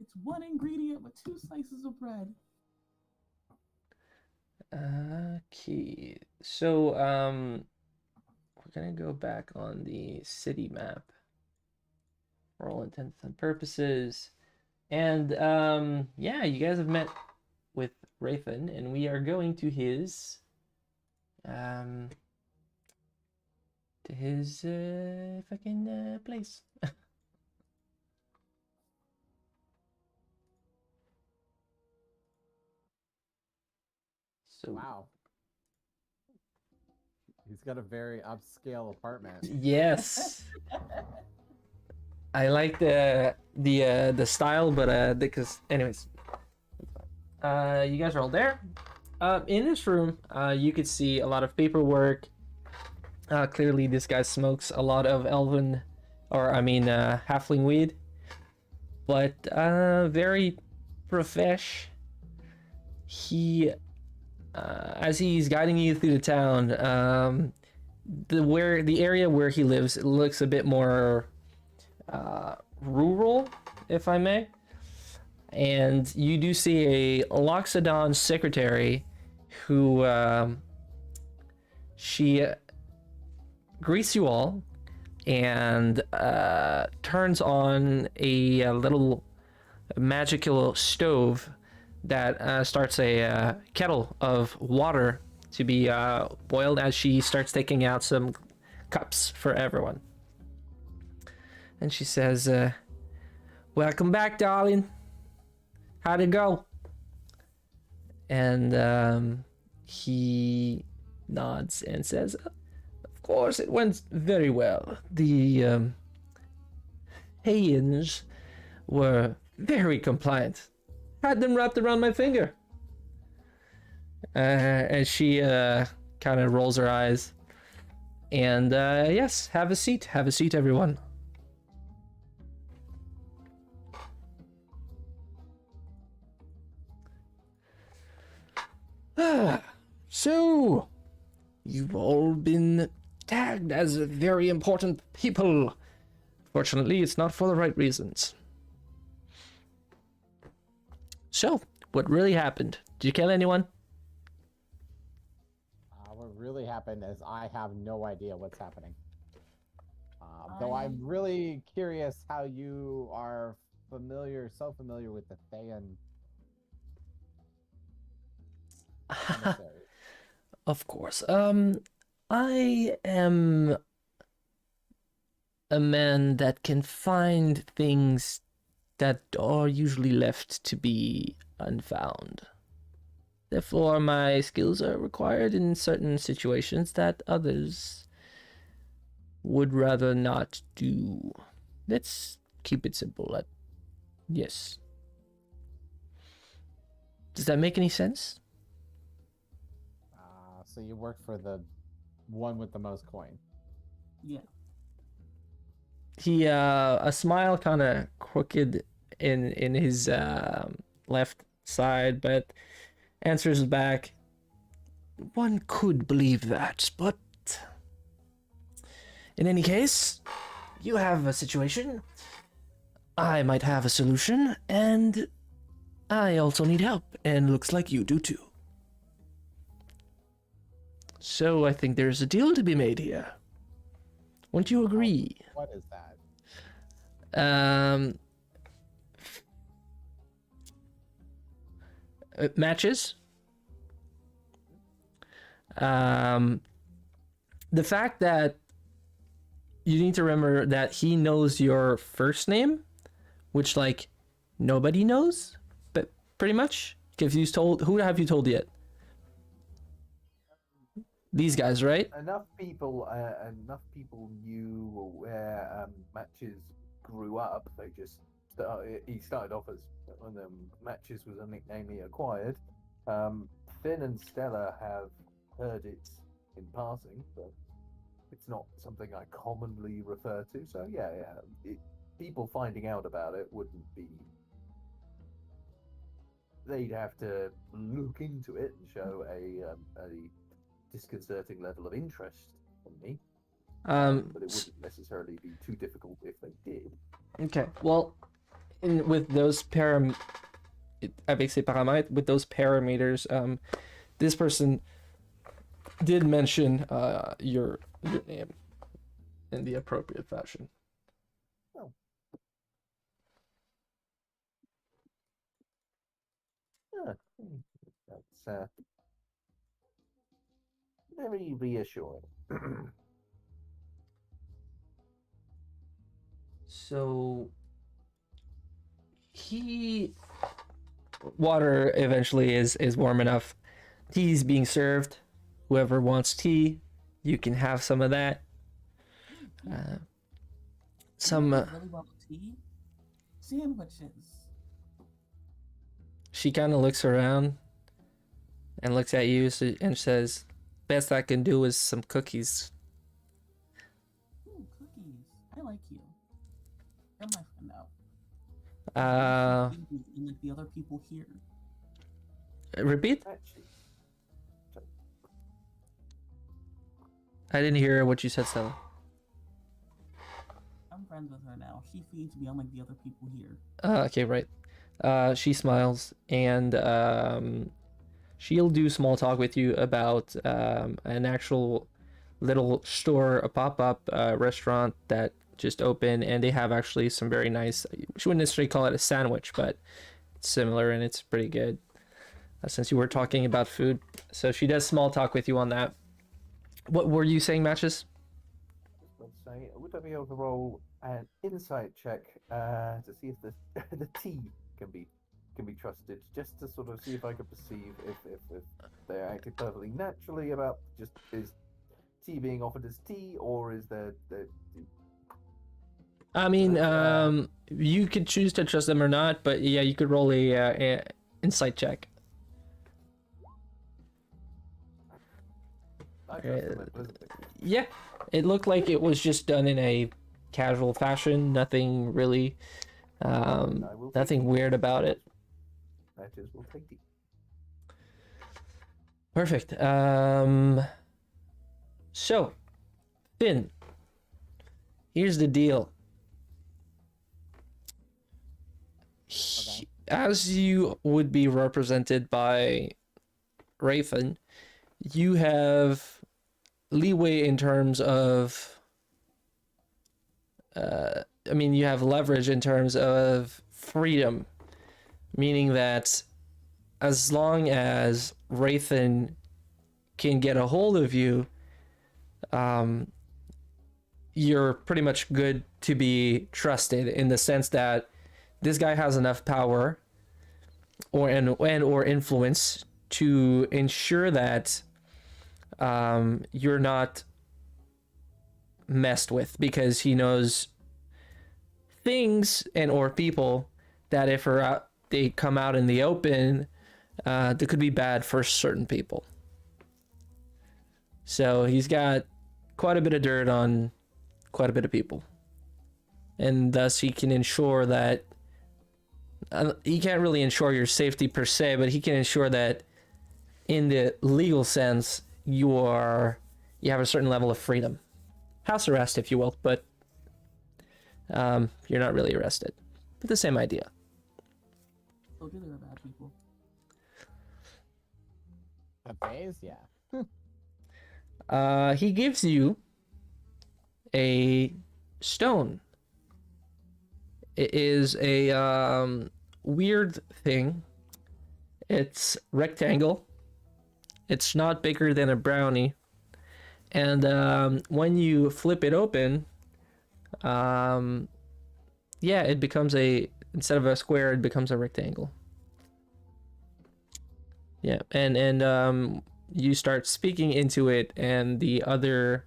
It's one ingredient with 2 slices of bread. Okay, so we're gonna go back on the city map for all intents and purposes, and yeah, you guys have met with Rathan, and we are going to his fucking place. So Wow. He's got a very upscale apartment. yes. I like the style, but because anyways, you guys are all there. In this room, you could see a lot of paperwork. Clearly, this guy smokes a lot of elven, or I mean, halfling weed, but very profesh. He, as he's guiding you through the town, the area where he lives looks a bit more rural, if I may. And you do see a Loxodon secretary who she greets you all and turns on a little magical stove that starts a kettle of water to be boiled as she starts taking out some cups for everyone. And she says, welcome back, darling. How'd it go? And he nods and says, of course, it went very well. The Hayans were very compliant. Had them wrapped around my finger. And she kind of rolls her eyes. And yes, have a seat. Have a seat, everyone. So, you've all been tagged as very important people. Fortunately, it's not for the right reasons. So, what really happened? Did you kill anyone? What really happened is I have no idea what's happening. Though I'm really curious how you are so familiar with the Thayan emissary. Of course. I am a man that can find things that are usually left to be unfound. Therefore, my skills are required in certain situations that others would rather not do. Let's keep it simple. Yes. Does that make any sense? So you work for the one with the most coin. Yeah. He a smile kind of crooked in his left side, but answers back. One could believe that, but In any case, you have a situation. I might have a solution, and I also need help, and looks like you do too. So I think there's a deal to be made here. Won't you agree? What is that? Matches. The fact that you need to remember that he knows your first name, which like nobody knows, but pretty much. If you told, who have you told yet? These guys, right? Enough people knew where Matches grew up. They just he started off as when Matches was a nickname he acquired. Finn and Stella have heard it in passing, but it's not something I commonly refer to. So yeah, people finding out about it wouldn't be. They'd have to look into it and show a disconcerting level of interest in me. But it wouldn't necessarily be too difficult if they did. Okay, well, with those with those parameters, this person did mention your name in the appropriate fashion. Oh. That's very reassuring. So water eventually is warm enough. Tea's being served. Whoever wants tea, you can have some of that. Really want tea? Sandwiches. She kind of looks around and looks at you and says, "Best I can do is some cookies." Ooh, cookies. I like you. You're my friend now. And like the other people here. Repeat? Actually, I didn't hear what you said, Stella. I'm friends with her now. She feeds me unlike the other people here. Okay, right. She smiles and she'll do small talk with you about an actual little store, a pop-up restaurant that just opened, and they have actually some very nice, she wouldn't necessarily call it a sandwich, but it's similar and it's pretty good, since you were talking about food. So she does small talk with you on that. What were you saying, Matches? let's say, would I be able to roll an insight check to see if the tea can be trusted, just to sort of see if I could perceive if they're acting perfectly naturally about just is tea being offered as tea, or is there I mean, you could choose to trust them or not, but yeah, you could roll a insight check. I trust them implicitly. Yeah, it looked like it was just done in a casual fashion. Nothing really, nothing weird about it. Matches will take tea. Perfect. So, Finn, here's the deal. As you would be represented by Raven, you have leeway in terms of you have leverage in terms of freedom, meaning that as long as Rathan can get a hold of you, you're pretty much good to be trusted, in the sense that this guy has enough power or influence to ensure that you're not messed with, because he knows things or people that if they come out in the open, that could be bad for certain people. So he's got quite a bit of dirt on quite a bit of people, and thus he can ensure that he can't really ensure your safety per se, but he can ensure that in the legal sense you have a certain level of freedom. house arrest, if you will, but you're not really arrested. But the same idea. Told you they were bad people. A phase, yeah. He gives you a stone. It is a weird thing. It's rectangle. It's not bigger than a brownie. And when you flip it open, yeah, it becomes instead of a square, it becomes a rectangle. Yeah, and you start speaking into it, and the other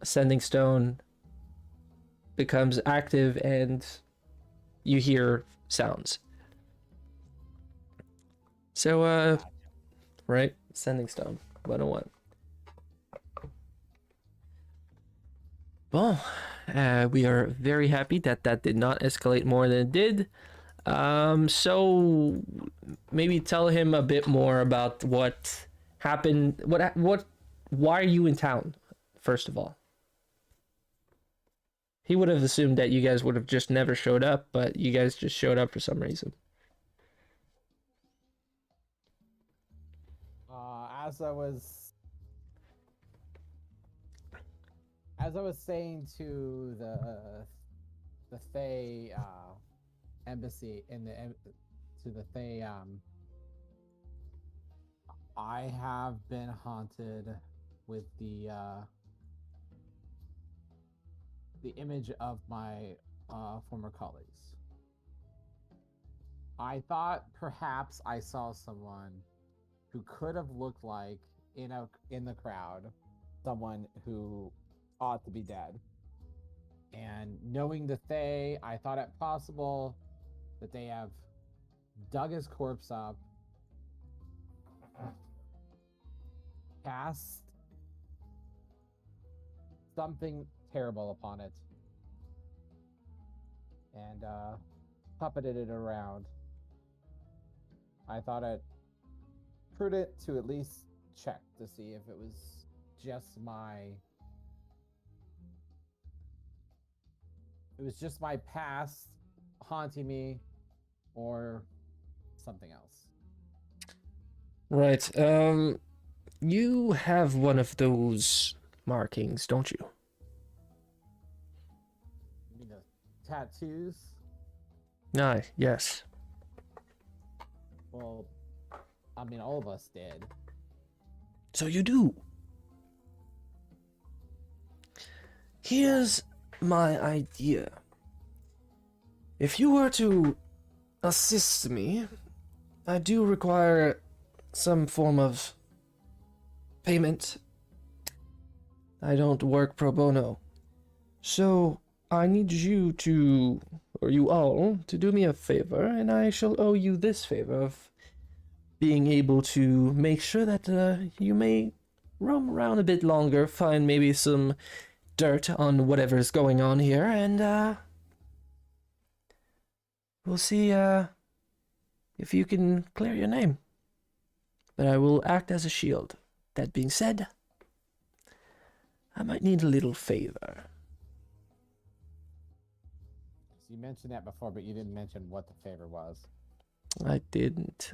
sending stone becomes active, and you hear sounds. So, right, sending stone 101. Well, we are very happy that did not escalate more than it did. So maybe tell him a bit more about what happened. Why are you in town, first of all? He would have assumed that you guys would have just never showed up, but you guys just showed up for some reason. As I was saying to the Thay embassy to the Thay, I have been haunted with the image of my former colleagues. I thought perhaps I saw someone who could have looked like in the crowd someone who ought to be dead. And knowing the Thay, I thought it possible that they have dug his corpse up, cast something terrible upon it, and puppeted it around. I thought it prudent to at least check to see if it was just my past haunting me or something else. Right. You have one of those markings, don't you? You mean the tattoos? Aye, yes. Well, I mean, all of us did. So you do. Here's my idea. If you were to assist me, I do require some form of payment. I don't work pro bono. So I need you to, or you all, to do me a favor, and I shall owe you this favor of being able to make sure that you may roam around a bit longer, find maybe some dirt on whatever's going on here, and we'll see if you can clear your name. But I will act as a shield. That being said, I might need a little favor. You mentioned that before, but you didn't mention what the favor was. I didn't.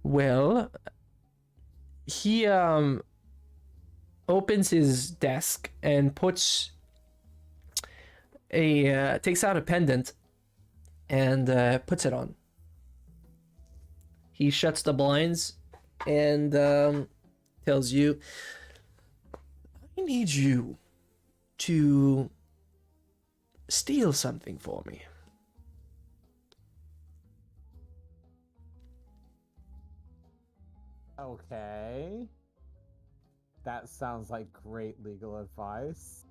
Well, he opens his desk and puts takes out a pendant and puts it on. He shuts the blinds and tells you, I need you to steal something for me. Okay. That sounds like great legal advice.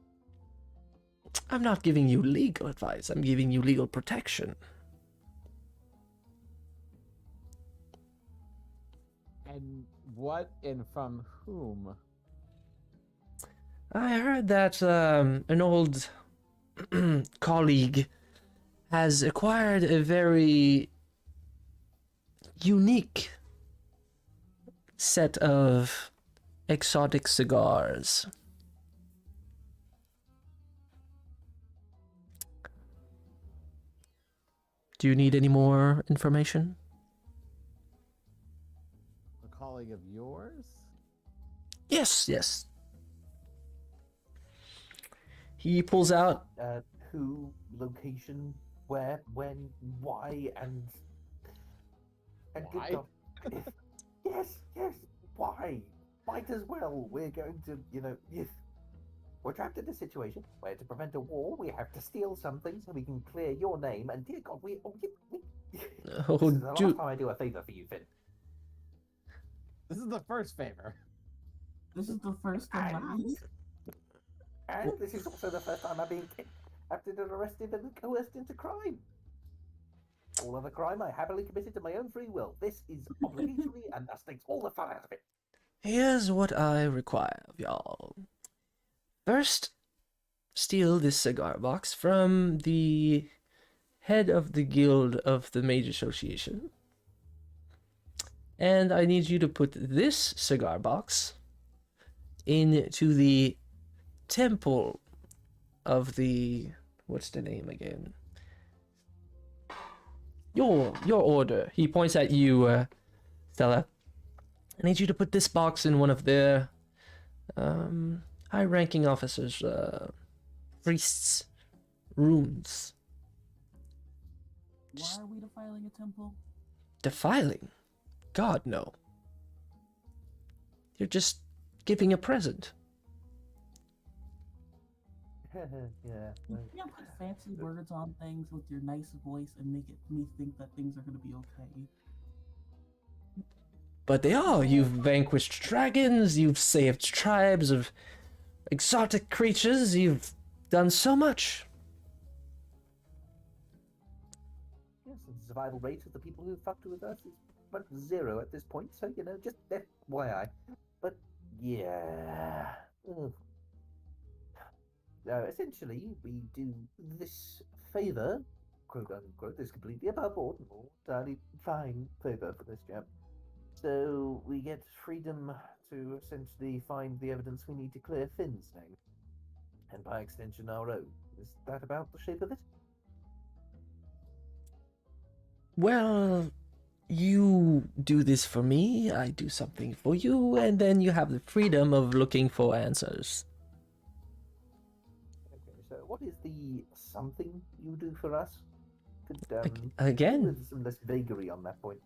I'm not giving you legal advice. I'm giving you legal protection. And what and from whom? I heard that an old colleague has acquired a very unique set of exotic cigars. Do you need any more information? A colleague of yours? Yes, yes. He pulls out. Who, location, where, when, why, and good Why? God. Yes, why? Might as well. We're going to, we're trapped in a situation where to prevent a war, we have to steal something so we can clear your name. And dear God, this Oh, is the last dude. time I do a favor for you, Finn. This is the first favor. This is the first and last. And this is also the first time I'm being kidnapped and arrested and coerced into crime. All other crime I happily committed to my own free will. This is obligatory and thus takes all the fun out of it. Here's what I require of y'all. First, steal this cigar box from the head of the guild of the Mage Association. And I need you to put this cigar box into the temple of the... What's the name again? Your order. He points at you, Stella. I need you to put this box in one of their high-ranking officers' priests' rooms. Why are we defiling a temple? Defiling? God, no. You're just giving a present. Yeah. You can't put fancy words on things with your nice voice and make me think that things are going to be okay. But they are. You've vanquished dragons, you've saved tribes of exotic creatures, you've done so much. Yes, and the survival rate of the people who fucked with us is about 0 at this point, so, just FYI. But, yeah. Ugh. Essentially, we do this favor, quote unquote, this completely above board, entirely fine favor for this chap. So we get freedom to essentially find the evidence we need to clear Finn's name, and by extension our own. Is that about the shape of it? Well, you do this for me, I do something for you, and then you have the freedom of looking for answers. Okay, so what is the something you do for us? Could Again, with some less vagary on that point.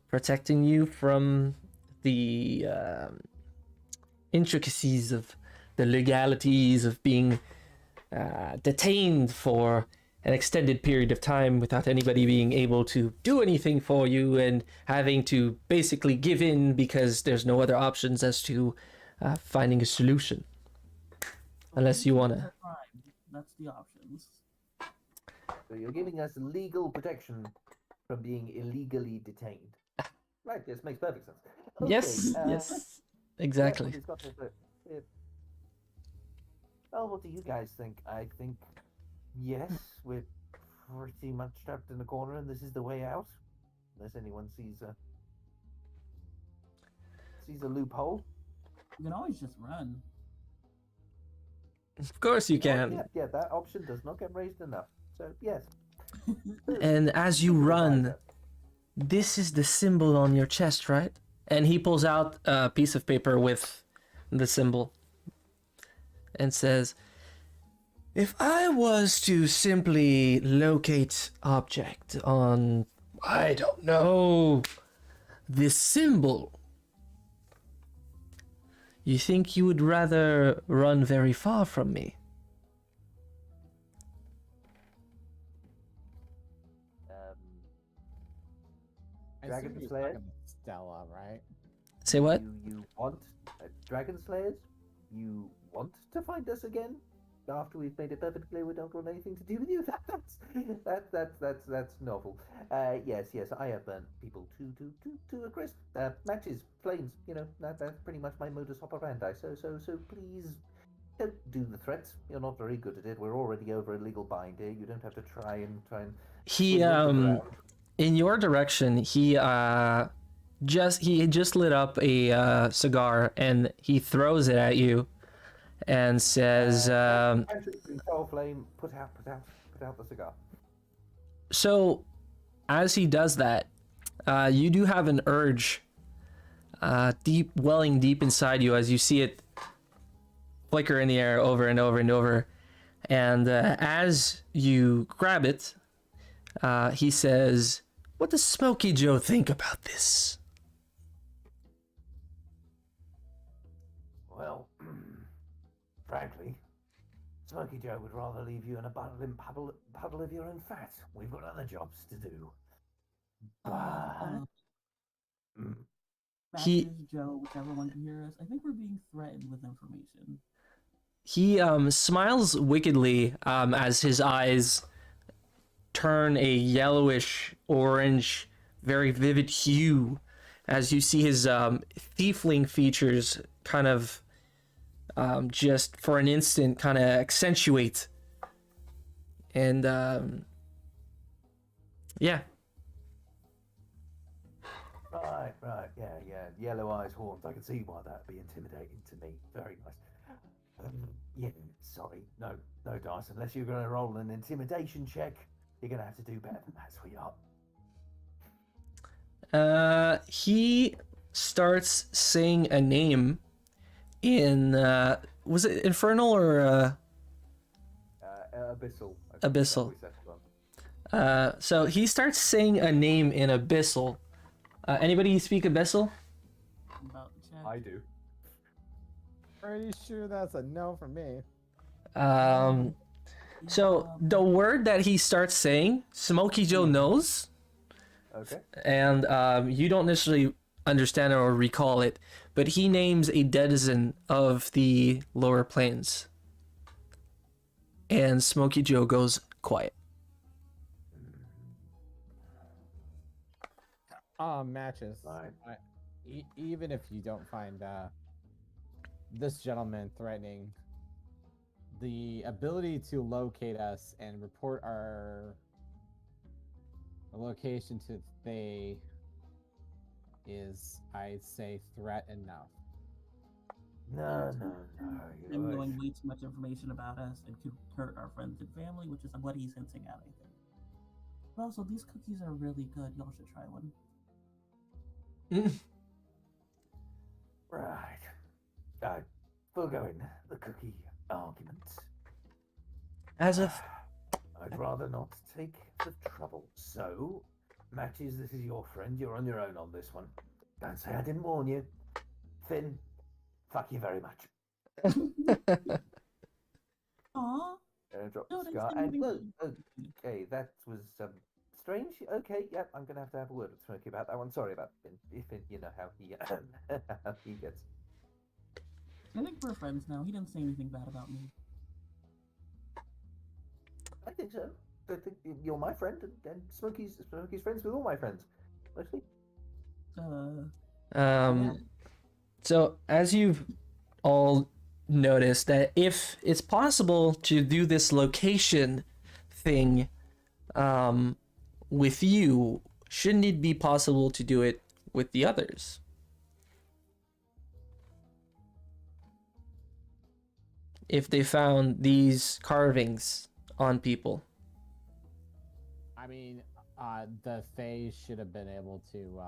protecting you from the intricacies of the legalities of being detained for an extended period of time without anybody being able to do anything for you and having to basically give in because there's no other options as to finding a solution. Unless you want to... That's the options. So you're giving us legal protection from being illegally detained. Right, this makes perfect sense. Okay, Yes, yes, exactly. Well, what do you guys think? I think, yes, we're pretty much trapped in a corner and this is the way out. Unless anyone sees a loophole. You can always just run. Of course you can. Yeah, that option does not get raised enough. So, yes. And as you run, this is the symbol on your chest, right? And he pulls out a piece of paper with the symbol and says, if I was to simply locate object on, I don't know, this symbol, you think you would rather run very far from me? Dragon assume you're Slayer? talking to Stella, right? Say what? You want Dragon Slayers? You want to find us again? After we've made it perfectly clear we don't want anything to do with you? That's novel. Yes, I have burnt people to a crisp. Matches, flames, that's pretty much my modus operandi. So please don't do the threats. You're not very good at it. We're already over a legal bind here. You don't have to try and He in your direction, he just lit up a cigar and he throws it at you and says Control flame, put out the cigar. So, as he does that, you do have an urge, welling deep inside you as you see it flicker in the air over and over and over. And as you grab it, he says, "What does Smokey Joe think about this?" Well, frankly, Smoky Joe would rather leave you in a puddle of your own fat. We've got other jobs to do. But mm, He Matches, Joe, whichever one can hear us. I think we're being threatened with information. he smiles wickedly as his eyes turn a yellowish orange, very vivid hue as you see his thiefling features kind of just for an instant kind of accentuate. And yeah. right, yeah. Yellow eyes, horns. I can see why that'd be intimidating to me. Very nice. Yeah, sorry. No dice. Unless you're going to roll an intimidation check, you're going to have to do better than that, sweetheart. He starts saying a name in was it Infernal or Abyssal. Abyssal. So he starts saying a name in Abyssal. Anybody speak Abyssal? I'm about to check. I do. Pretty sure that's a no for me. So the word that he starts saying, Smokey Joe knows, Okay. and you don't necessarily understand it or recall it, but he names a denizen of the lower plains. And Smokey Joe goes quiet. Matches. Right. Even if you don't find this gentleman threatening, the ability to locate us and report our location to Faye is, I'd say, threat enough. No. Him knowing way too much information about us and could hurt our friends and family, which is what he's hinting at, I think. But also, these cookies are really good. Y'all should try one. Right. Foregoing the cookie argument. As if I'd rather not take the trouble. So, Matches, this is your friend. You're on your own on this one. Don't say I didn't warn you. Finn, fuck you very much. Aww. Drop No, the that's scar. the And movie. okay, that was strange. Okay, yep, I'm gonna have to have a word with Smokey about that one. Sorry about Finn. If you know how he how he gets. I think we're friends now. He didn't say anything bad about me. I think so. I think you're my friend, and Smokey's friends with all my friends, mostly. So as you've all noticed that if it's possible to do this location thing with you, shouldn't it be possible to do it with the others? If they found these carvings on people. I mean, the Fae should have been able to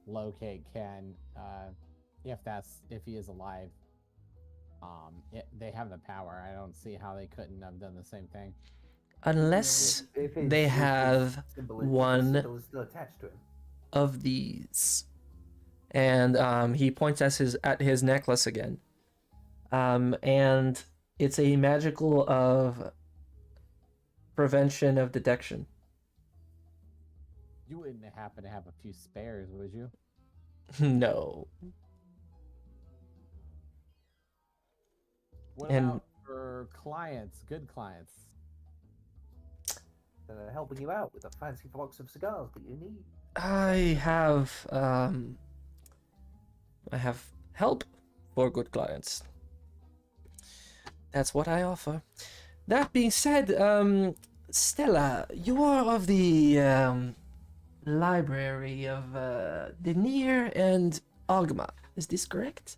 locate Ken if he is alive. They have the power. I don't see how they couldn't have done the same thing. Unless If they have one symbol is still attached to him. of these. And he points at his necklace again. And it's a magical of prevention of detection. You wouldn't happen to have a few spares, would you? No. What And- about for clients, good clients? Helping you out with a fancy box of cigars that you need. I have help for good clients. That's what I offer. That being said, Stella, you are of the library of Denier and Ogma. Is this correct?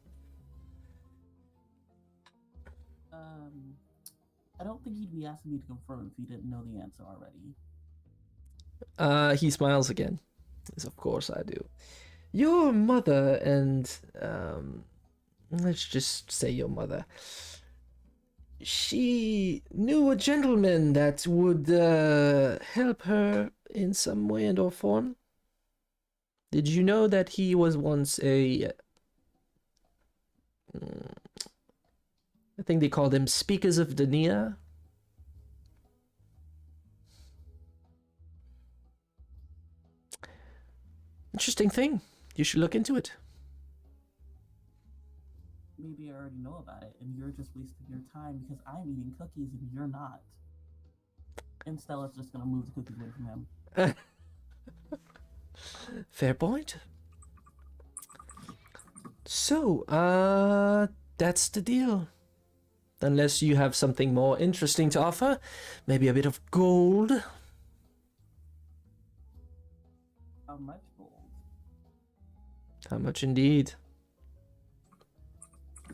I don't think he'd be asking me to confirm if he didn't know the answer already. He smiles again. Yes, of course I do. Your mother and let's just say your mother. She knew a gentleman that would help her in some way and or form. Did you know that he was once a I think they called them speakers of Dania? Interesting thing. You should look into it. Maybe I already know about it, and you're just wasting your time because I'm eating cookies and you're not. And Stella's just gonna move the cookies away from him. Fair point. So, that's the deal. Unless you have something more interesting to offer, maybe a bit of gold. How much gold? How much indeed?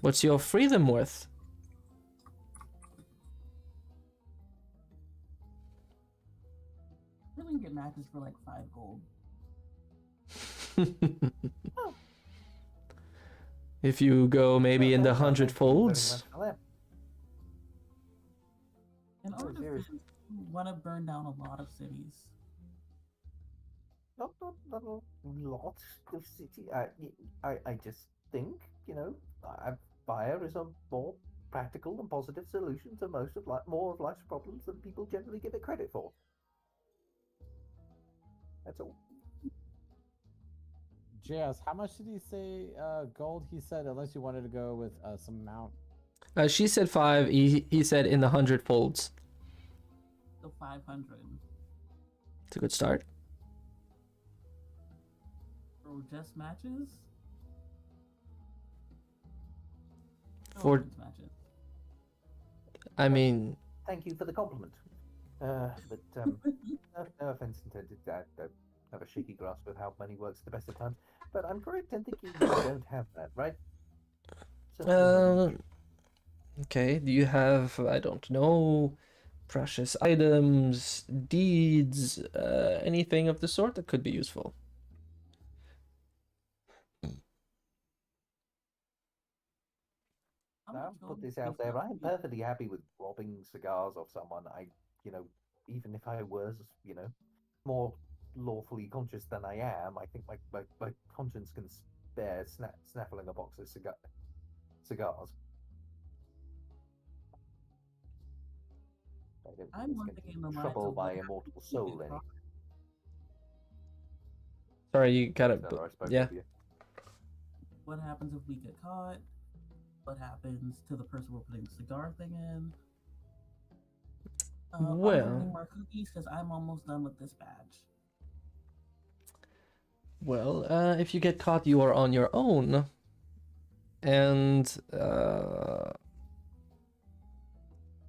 What's your freedom worth? We can get matches for like 5 gold. If you go maybe in the Thank you 100 very folds. much for that. In Oh, our seriously. defense, we want to burn down a lot of cities. Not a lot of city. I just think, fire is a more practical and positive solution to more of life's problems than people generally give it credit for. That's all. JS, how much did he say gold? He said unless you wanted to go with some amount. She said 5. He said in the 100 folds. So 500. It's a good start. For just matches? For- just matches. I mean, Thank you for the compliment. But no offense intended. I don't have a shaky grasp of how money works at the best of times. But I'm correct in thinking you don't have that, right? Certainly not. okay. Do you have, I don't know, precious items, deeds, anything of the sort that could be useful? How Now, much put gold this is out there. that? I'm perfectly happy with robbing cigars off someone. Even if I was, more lawfully conscious than I am, I think my conscience can spare snaffling a box of cigars. I don't think I'm it's living going in the to lives trouble of my what immortal happens soul if any. Rock- Sorry, you gotta. Stella, I spoke Yeah. over you. What happens if we get caught? What happens to the person we're putting the cigar thing in? Are there any Well, more cookies? Because I'm almost done with this batch. well, if you get caught, you are on your own. And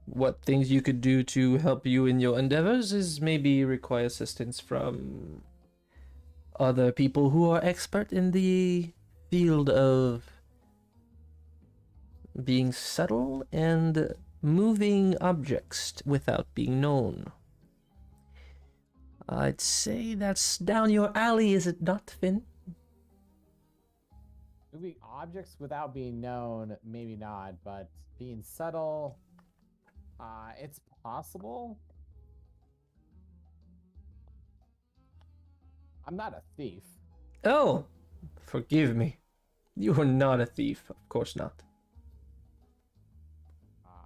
what things you could do to help you in your endeavors is maybe require assistance from other people who are expert in the field of being subtle and moving objects without being known. I'd say that's down your alley, is it not, Finn? Moving objects without being known, maybe not, but being subtle, it's possible. I'm not a thief. Oh, forgive me. You are not a thief, of course not.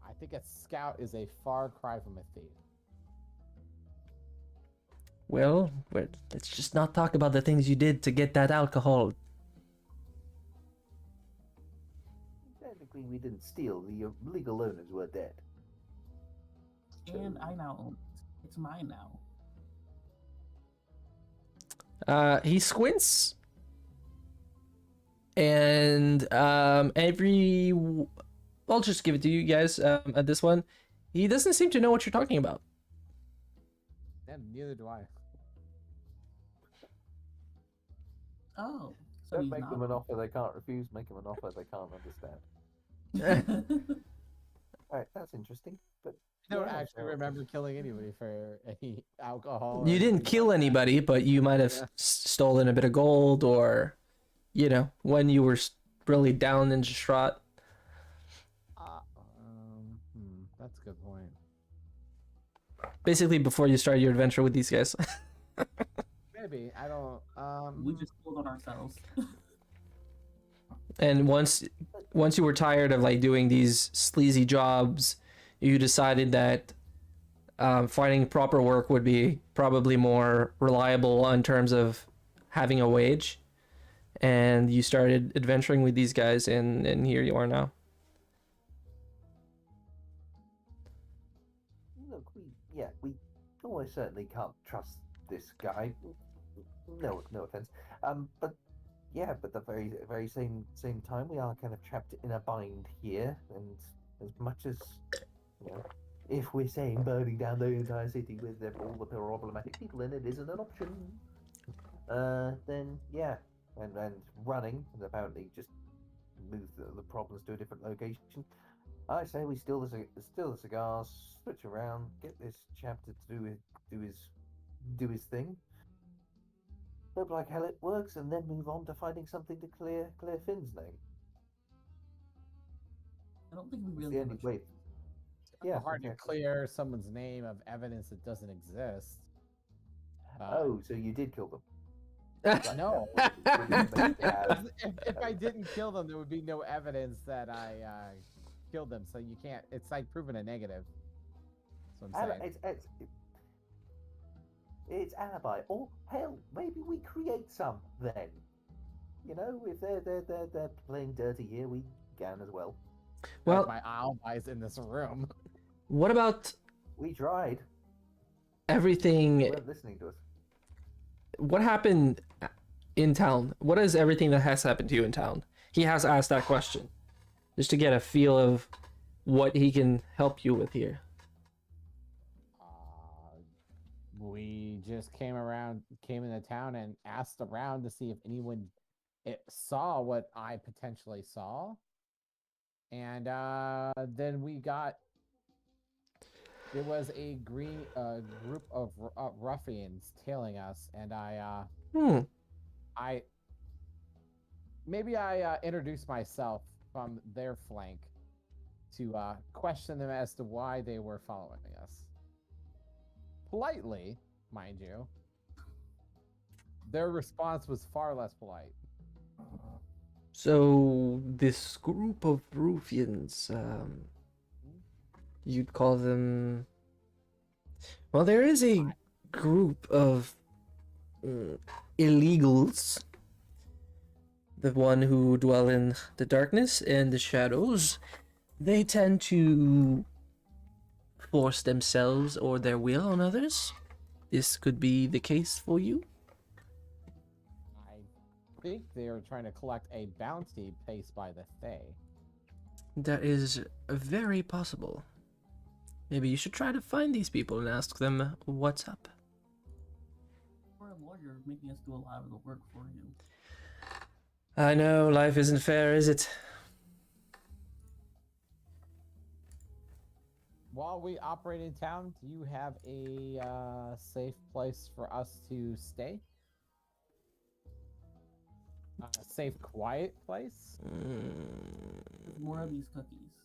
I think a scout is a far cry from a thief. Well, let's just not talk about the things you did to get that alcohol. Technically, we didn't steal. The legal owners were dead. And I now own it. It's mine now. He squints, and I'll just give it to you guys at this one. He doesn't seem to know what you're talking about. And neither do I. Oh, so Don't he's make not. them an offer they can't refuse. Make them an offer they can't understand. All right, that's interesting. But don't Yeah, actually so- remember killing anybody for any alcohol. You or didn't anything kill like that. anybody, but you might have Yeah. stolen a bit of gold, or, you know, when you were really down and distraught. That's a good point. Basically, before you started your adventure with these guys. Maybe I don't. We just killed on ourselves. And once you were tired of like doing these sleazy jobs, you decided that finding proper work would be probably more reliable in terms of having a wage, and you started adventuring with these guys, and here you are now. Look, we almost certainly can't trust this guy. No offense. But yeah, but at the very same time, we are kind of trapped in a bind here, and as much as you know, if we're saying burning down the entire city with all the problematic people in it isn't an option, then yeah, and running and apparently just move the problems to a different location. I say we steal the cigars, switch around, get this chapter to do his thing. Hope like hell it works, and then move on to finding something to clear Finn's name. I don't think we It's really the have only a way. choice. Yeah, hard to exactly. clear someone's name of evidence that doesn't exist. Oh, so you did kill them? No. Yeah. If I didn't kill them, there would be no evidence that I killed them. So you can't. It's like proving a negative. That's what I'm saying. It's alibi, or hell, maybe we create some then. You know, if they're playing dirty here, we can as well. Well, My alibis in this room. what about We tried. everything? They weren't listening to us. What happened in town? What is everything that has happened to you in town? He has asked that question just to get a feel of what he can help you with here. We just came into town and asked around to see if anyone saw what I potentially saw, and then there was a group of ruffians tailing us, and I introduced myself from their flank to question them as to why they were following us. Politely, mind you. Their response was far less polite. So this group of ruffians, you'd call them. Well, there is a group of illegals. The one who dwell in the darkness and the shadows. They tend to force themselves or their will on others. This could be the case for you. I think they are trying to collect a bounty placed by the Fae. That is very possible. Maybe you should try to find these people and ask them what's up. We're a lawyer making us do a lot of the work for you. I know, life isn't fair, is it? While we operate in town, do you have a safe place for us to stay? A safe, quiet place? More of these cookies.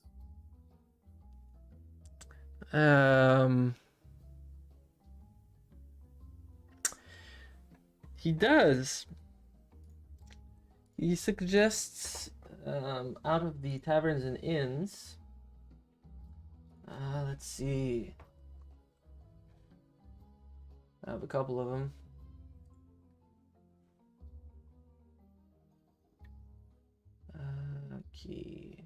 He does. He suggests, out of the taverns and inns. Let's see. I have a couple of them. Okay.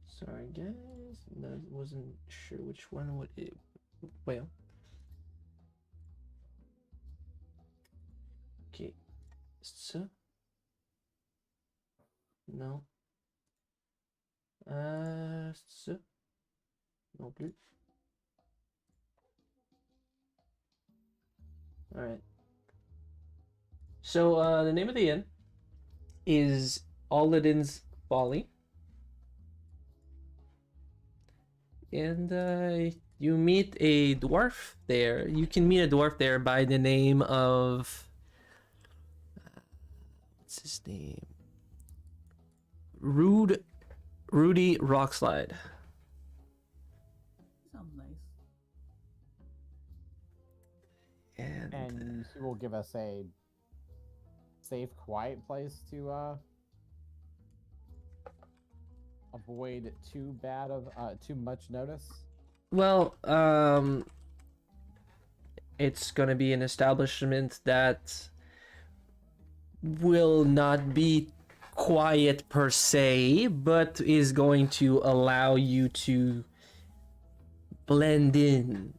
Sorry, guys. I wasn't sure which one would it. Well. Okay. So. No. So. Non plus. Alright. So, the name of the inn is Aladdin's Folly. and you meet a dwarf there. You can meet a dwarf there by the name of what's his name? Rudy Rockslide. Sounds nice. And he will give us a safe, quiet place to avoid too much notice. Well, it's gonna be an establishment that will not be quiet per se, but is going to allow you to blend in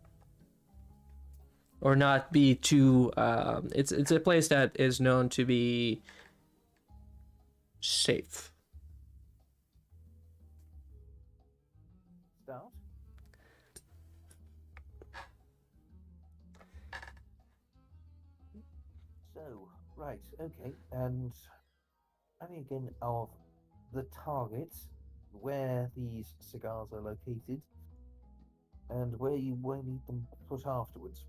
or not be too. It's a place that is known to be safe. Start. So, right, okay, and I mean again of the targets, where these cigars are located, and where you will need them put afterwards.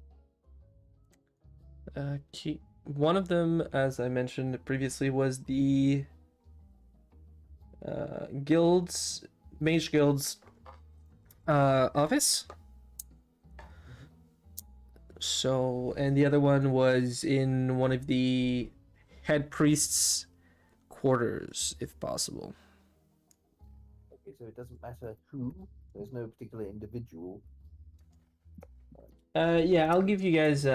One of them, as I mentioned previously, was the mage guild's office. So, and the other one was in one of the head priest's quarters, if possible. Okay, so it doesn't matter who, there's no particular individual. Yeah, I'll give you guys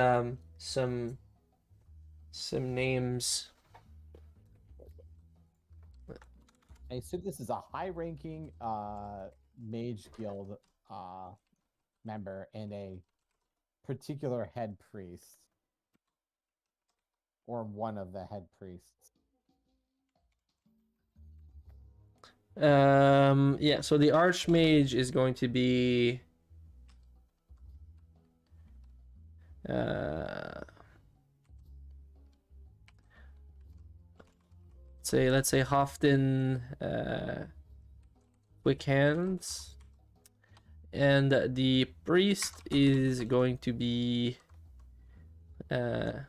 some names. I assume this is a high-ranking mage guild member and a particular head priest, or one of the head priests. Yeah, so the archmage is going to be let's say Hofton Quick Hands. And the priest is going to be I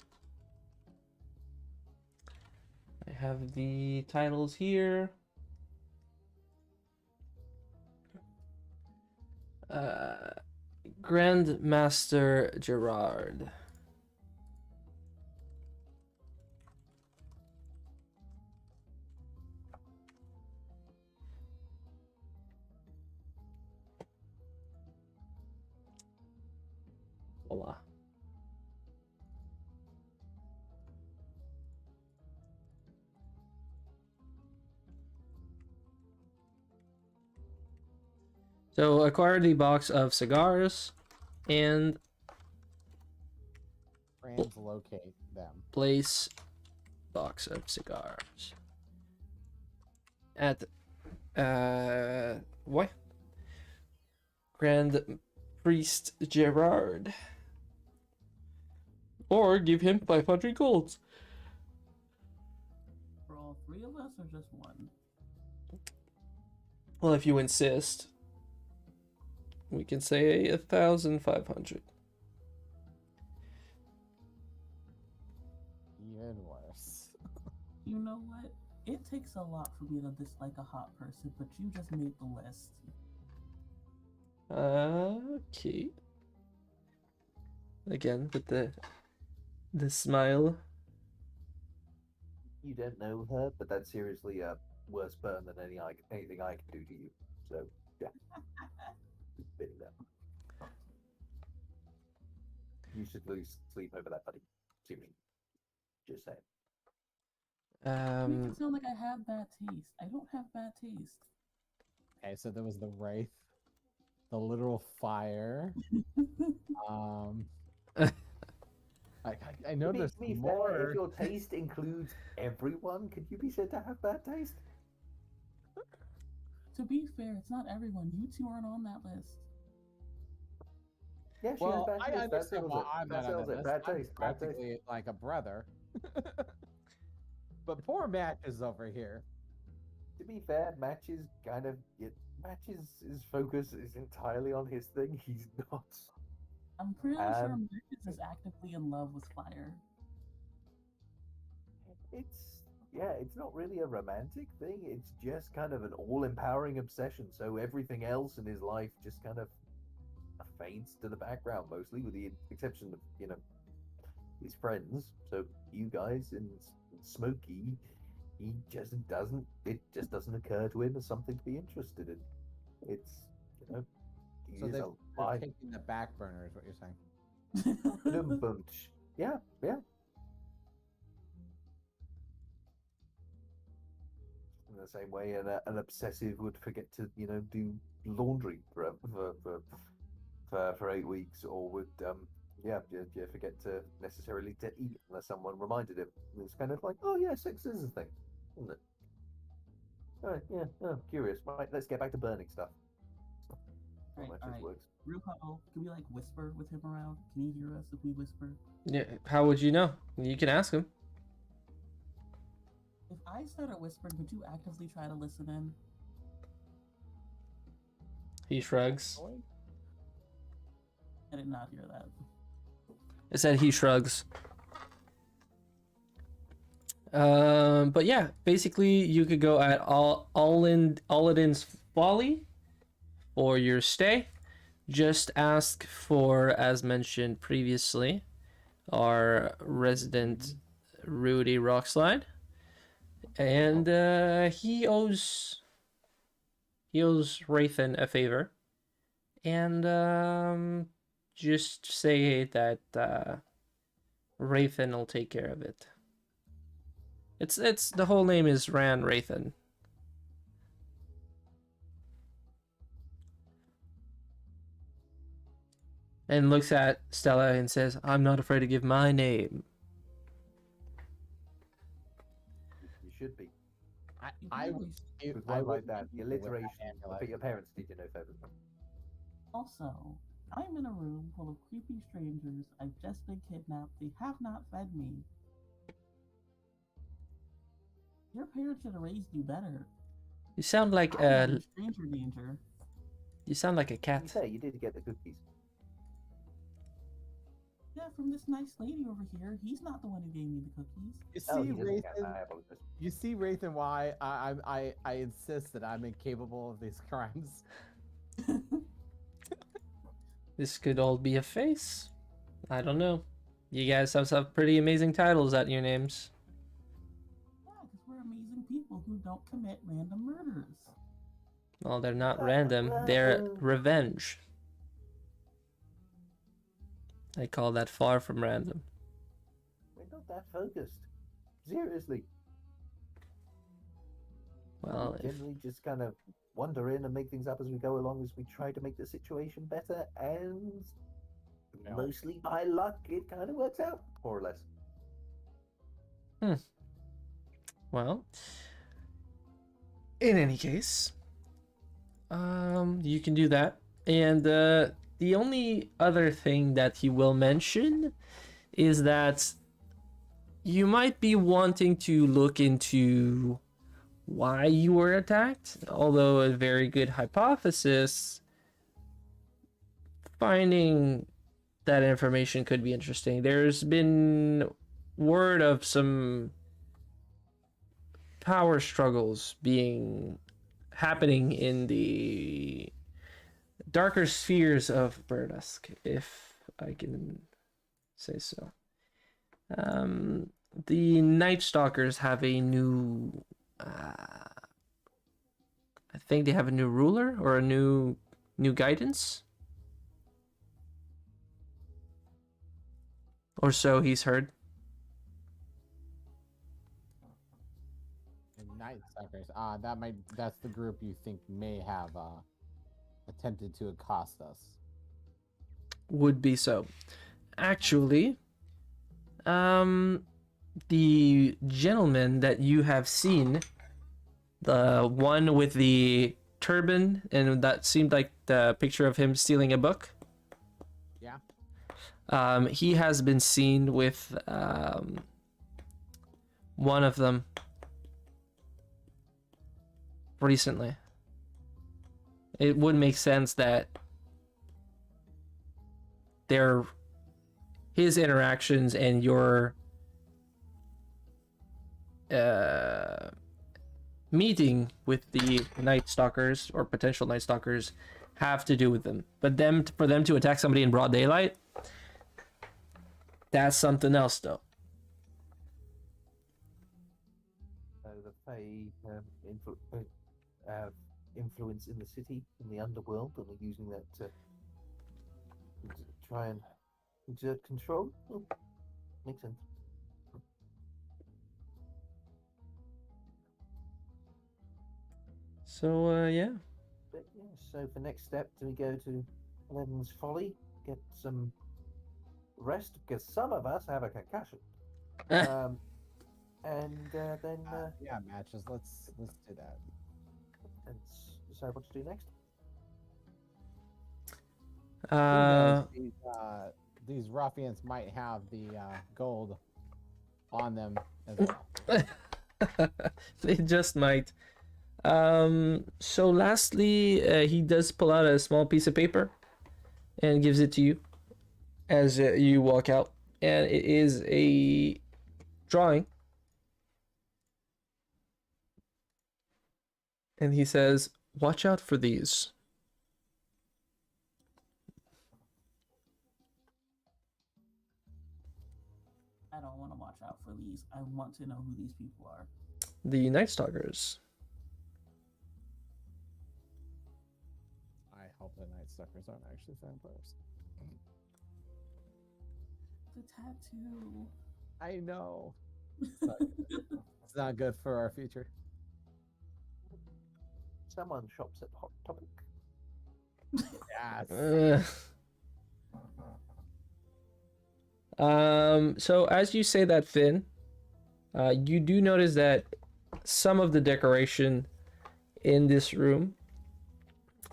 have the titles here. Grandmaster Gerard. Voila. So acquire the box of cigars and Translocate them. place box of cigars at what? Grand Priest Gerard. Or give him 500 golds. For all three of us, or just one? Well, if you insist, we can say 1,500. Even worse. You know what? It takes a lot for me to dislike a hot person, but you just made the list. Okay. Again, with the smile. You don't know her, but that's seriously a worse burn than anything I can do to you. So, yeah. Bidding that. You should lose sleep over that, buddy. Seriously. Just saying. You make it sound like I have bad taste. I don't have bad taste. Okay, so there was the wraith, the literal fire. I know there's To be more. fair, if your taste includes everyone, could you be said to have bad taste? To be fair, it's not everyone. You two aren't on that list. Yeah, she Well, has bad I taste. That understand settles why it. I'm That not on settles the it. list. Bad I'm taste. Bad taste. practically like a brother. But poor Matt is over here. To be fair, matches kind of get Match's focus is entirely on his thing. He's not. I'm pretty sure Um, Marcus is actively in love with fire. It's not really a romantic thing. It's just kind of an all-empowering obsession. So everything else in his life just kind of fades to the background, mostly with the exception of his friends. So you guys and Smokey, he just doesn't. It just doesn't occur to him as something to be interested in. It's he So is they're alive. taking the back burner, is what you're saying. Ba-dum-bum-tsh. Yeah, yeah. In the same way, an obsessive would forget to, do laundry for 8 weeks, or would forget to necessarily to eat unless someone reminded him. And it's kind of like, oh yeah, sex is a thing, isn't it? All right, yeah, oh, curious. Right, let's get back to burning stuff. That's how matches works. Real huddle. Can we like whisper with him around? Can he hear us if we whisper? Yeah, how would you know? You can ask him. If I started whispering, could you actively try to listen in? He shrugs. I did not hear that. I said he shrugs. But yeah, basically you could go at Aladdin's Folly for your stay. Just ask for, as mentioned previously, our resident Rudy Rockslide, and he owes Rathan a favor, and just say that Rathan will take care of it. It's the whole name is Ran Rathan. And looks at Stella and says, "I'm not afraid to give my name." You should be. I With I one like would that, the leave it with alliteration. that I amulet. think your parents did you no favors. Also, I'm in a room full of creepy strangers. I've just been kidnapped. They have not fed me. Your parents should have raised you better. You sound like I'm in stranger danger. you sound like a To be cat. fair, you did get the cookies. Yeah, from this nice lady over here. He's not the one who gave me the cookies. You Oh, see, he doesn't get. Rathan. I apologize. You see, Rathan, why I insist that I'm incapable of these crimes. This could all be a face. I don't know. You guys have some pretty amazing titles at your names. Yeah, because we're amazing people who don't commit random murders. Well, they're not random. They're revenge. I call that far from random. We're not that focused. Seriously. Well, We generally just kind of wander in and make things up as we go along as we try to make the situation better, and mostly by luck, it kind of works out, more or less. well. In any case, you can do that. And the only other thing that he will mention is that you might be wanting to look into why you were attacked, although a very good hypothesis. Finding that information could be interesting. There's been word of some power struggles happening in the darker spheres of Burdusk, if I can say so. The Night Stalkers have a new I think they have a new ruler or a new guidance, or so he's heard. Night Stalkers. That's the group you think may have attempted to accost us. Would be so. Actually, the gentleman that you have seen, the one with the turban, and that seemed like the picture of him stealing a book. Yeah. He has been seen with one of them recently. it would make sense that his interactions and your meeting with the Night Stalkers or potential Night Stalkers have to do with them. But for them to attack somebody in broad daylight, that's something else, though. So the Fae have influence in the city, in the underworld, and are using that to try and exert control. Oh, makes sense. So, yeah. But yeah, so for next step, do we go to Len's Folly, get some rest, because some of us have a concussion. And then Yeah, matches. Let's do that. and decide what to do next. Who knows? These ruffians might have the gold on them as well. They just might. So lastly, he does pull out a small piece of paper and gives it to you as you walk out, and it is a drawing. And he says, "Watch out for these." I don't want to watch out for these. I want to know who these people are. The Night Stalkers. I hope the Night Stalkers aren't actually vampires. The tattoo. I know. It's not good for our future. Someone shops at Hot Topic. Yes. So as you say that, Finn, you do notice that some of the decoration in this room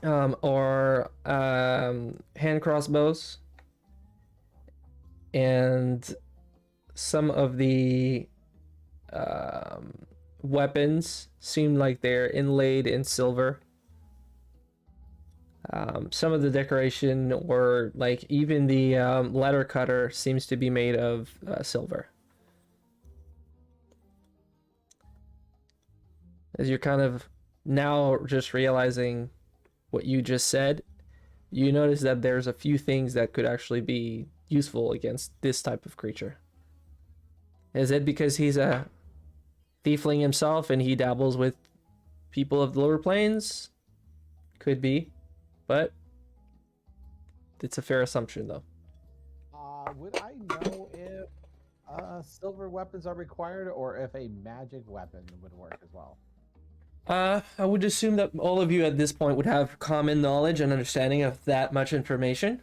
are hand crossbows, and some of the weapons seem like they're inlaid in silver. Some of the decoration, or like even the letter cutter, seems to be made of silver. As you're kind of now just realizing what you just said, you notice that there's a few things that could actually be useful against this type of creature. Is it because he's a tiefling himself and he dabbles with people of the lower planes? Could be, but it's a fair assumption, though. Would I know if silver weapons are required, or if a magic weapon would work as well? I would assume that all of you at this point would have common knowledge and understanding of that much information.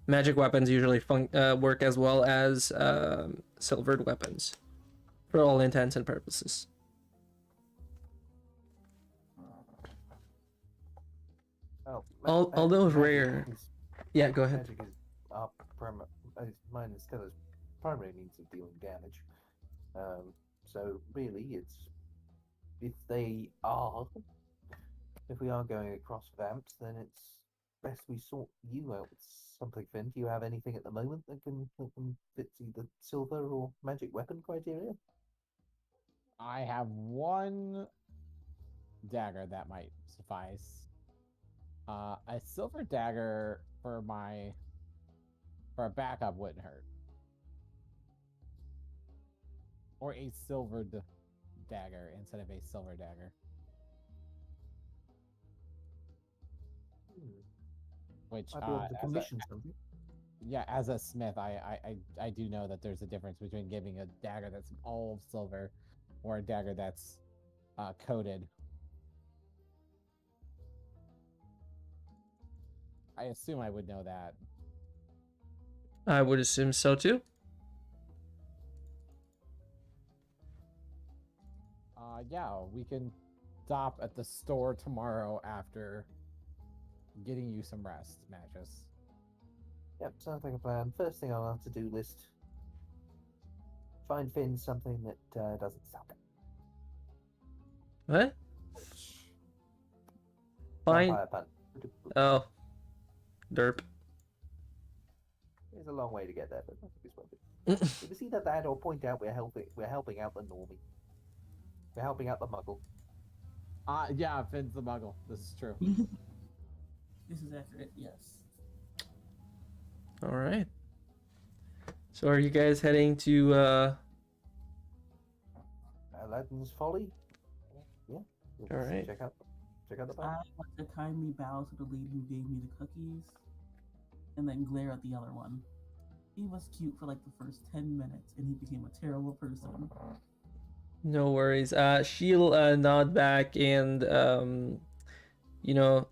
Magic weapons usually work as well as silvered weapons, for all intents and purposes. Oh, Although magic rare. is- Yeah, go ahead. Magic is mine and Stella's primary means of dealing damage. So really, it's if we are going across vamps, then it's best we sort you out with something. Finn, do you have anything at the moment that can fit either silver or magic weapon criteria? I have one dagger that might suffice. A silver dagger for a backup wouldn't hurt. Or a silvered dagger instead of a silver dagger. Which I'd be able to commission something. yeah, as a smith, I do know that there's a difference between giving a dagger that's all silver or a dagger that's coated. I assume I would know that. I would assume so too. Yeah, we can stop at the store tomorrow after getting you some rest, Magus. Yep, sounds like a plan. First thing on our to-do list: find Finn something that doesn't suck. What? Fine. Vampire pun. Oh, derp. There's a long way to get there, but I think it's worth it. It was either that or point out we're helping out the normie. We're helping out the muggle. Yeah, Finn's the muggle. This is true. This is accurate, yes. All right. So are you guys heading to Aladdin's Folly. Yeah. All right. Check out the I bar. want to kindly bow to the lady who gave me the cookies and then glare at the other one. He was cute for like the first 10 minutes and he became a terrible person. No worries. She'll nod back and you know,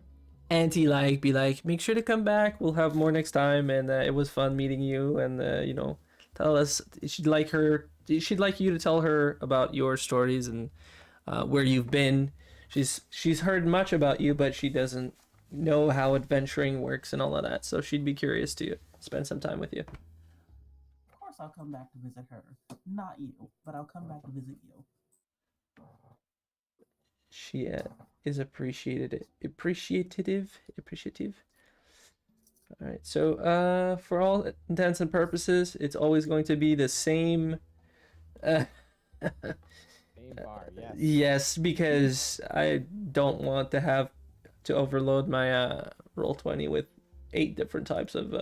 auntie like be like, make sure to come back. We'll have more next time, and it was fun meeting you. And you know, tell us she'd like you to tell her about your stories and where you've been. She's heard much about you, but she doesn't know how adventuring works and all of that. So she'd be curious to spend some time with you. Of course I'll come back to visit her. Not you, but I'll come back to visit you. She is appreciative. All right. So for all intents and purposes, it's always going to be the same. Same bar, yes. Yes, because I don't want to have to overload my Roll20 with 8 different types of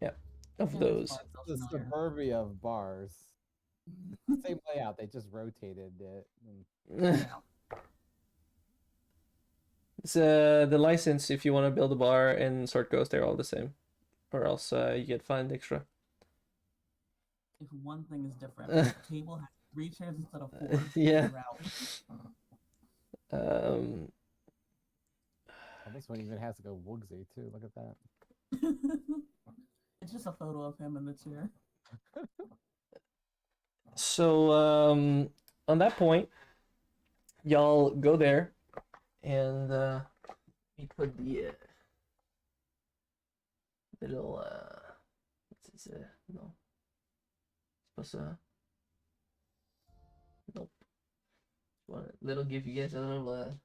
Yeah, those. that's The also familiar. suburbia of bars. Same layout. They just rotated it. It's the license if you want to build a bar and Sword Coast, they're all the same, or else you get fined extra. If one thing is different, the table has 3 chairs instead of 4. Yeah. You're out. Um, This one even has to go woogsy too. Look at that. It's just a photo of him in the chair. so on that point, y'all go there, and we put the little what's this? No, supposed to nope. Want a little give you guys a little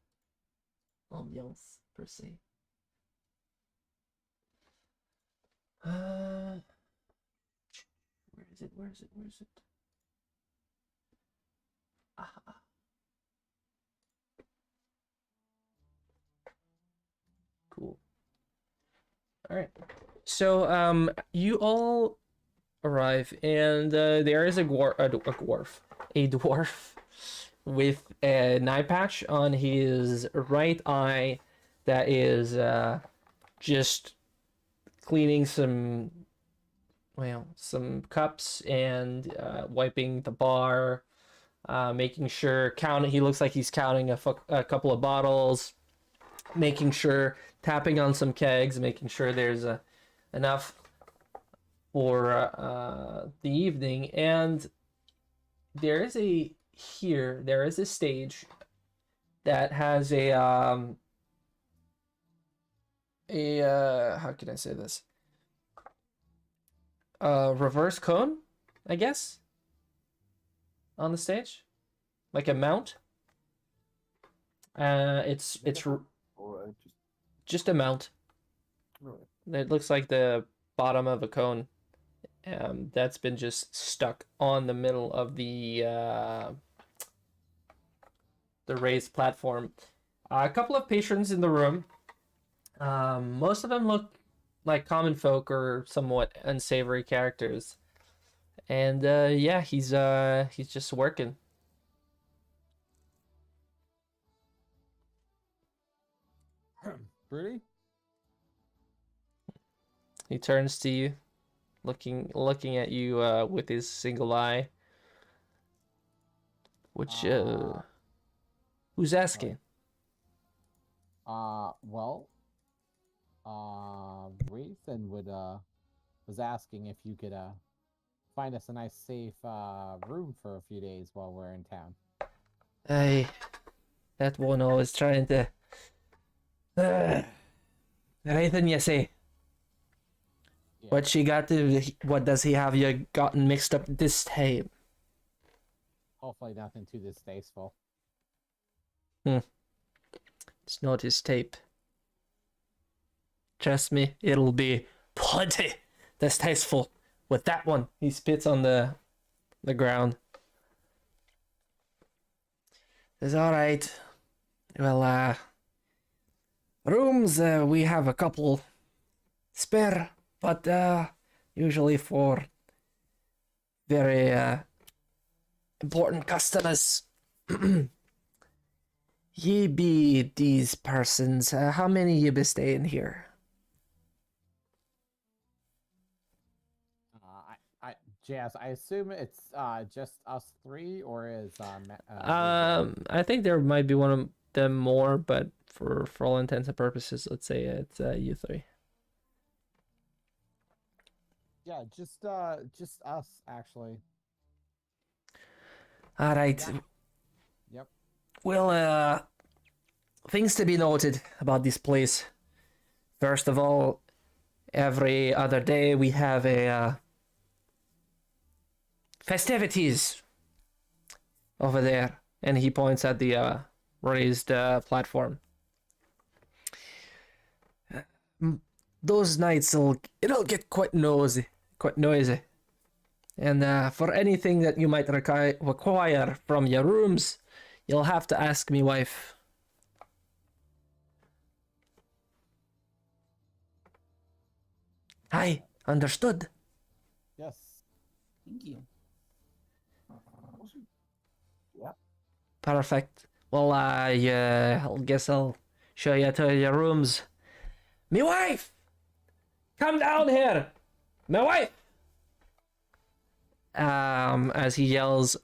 ambiance per se. Where is it? Where is it? Where is it? Ah. Cool. All right. So you all arrive, and there is a dwarf with an eye patch on his right eye that is just cleaning some cups and wiping the bar, making sure he looks like he's counting a couple of bottles, making sure, tapping on some kegs, making sure there's enough for the evening. And there is a stage that has a how can I say this? Reverse cone, I guess, on the stage, like a mount. It's Or just a mount. Right. It looks like the bottom of a cone. That's been just stuck on the middle of the raised platform. A couple of patrons in the room. Most of them look like common folk or somewhat unsavory characters. And yeah, he's just working. Pretty? He turns to you, looking at you with his single eye. Which who's asking? Well, Rathan was asking if you could find us a nice safe room for a few days while we're in town. Hey, that one always trying to. Rathan, you say? Yeah. What does he have you gotten mixed up this time? Hopefully nothing too distasteful. It's notice tape. Trust me, it'll be plenty distasteful with that one. He spits on the ground. It's all right. Well, rooms, we have a couple spare, but usually for very important customers. Ye be these persons. How many ye be staying here? Jazz, I assume it's just us three, or is Rizzo? I think there might be one of them more, but for all intents and purposes, let's say it's you three. Yeah, just us actually. All right. Yeah. Yep. Well, things to be noted about this place. First of all, every other day we have a festivities over there, And he points at the raised platform. Those nights it'll get quite noisy, and for anything that you might require from your rooms, you'll have to ask me wife. Hi, understood. Yes. Thank you. Awesome. Yeah. Perfect. Well, I guess I'll show you to your rooms. Me wife, come down here. My wife. As he yells,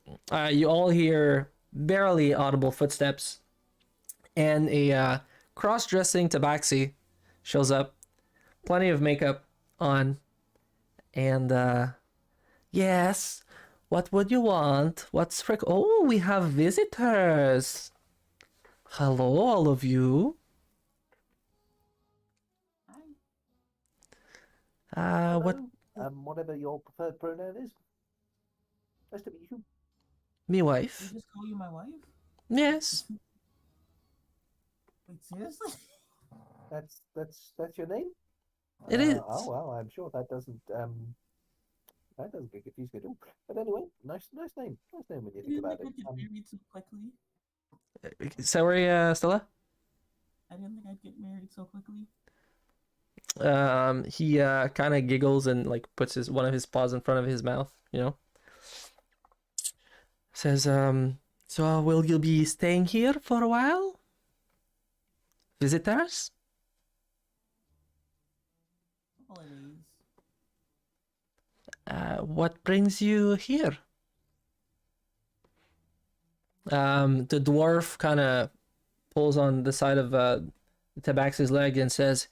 you all hear barely audible footsteps, and a cross-dressing tabaxi shows up, plenty of makeup on, and yes, what would you want? What's frick? Oh, we have visitors. Hello, all of you. Hi. What? Hello. Whatever your preferred pronoun is. Nice to meet you. Me Did wife? you just call you my wife? Yes, Wait, seriously? That's your name? it is. Oh well, I'm sure that doesn't get confusing at all. But anyway, nice name. Nice name when you I think didn't about think it. I'd get married so quickly. Sorry, Stella. I didn't think I'd get married so quickly. He kind of giggles and like puts one of his paws in front of his mouth, you know. Says, so will you be staying here for a while? Visitors? Holidays. What brings you here? The dwarf kind of pulls on the side of Tabaxi's leg and says,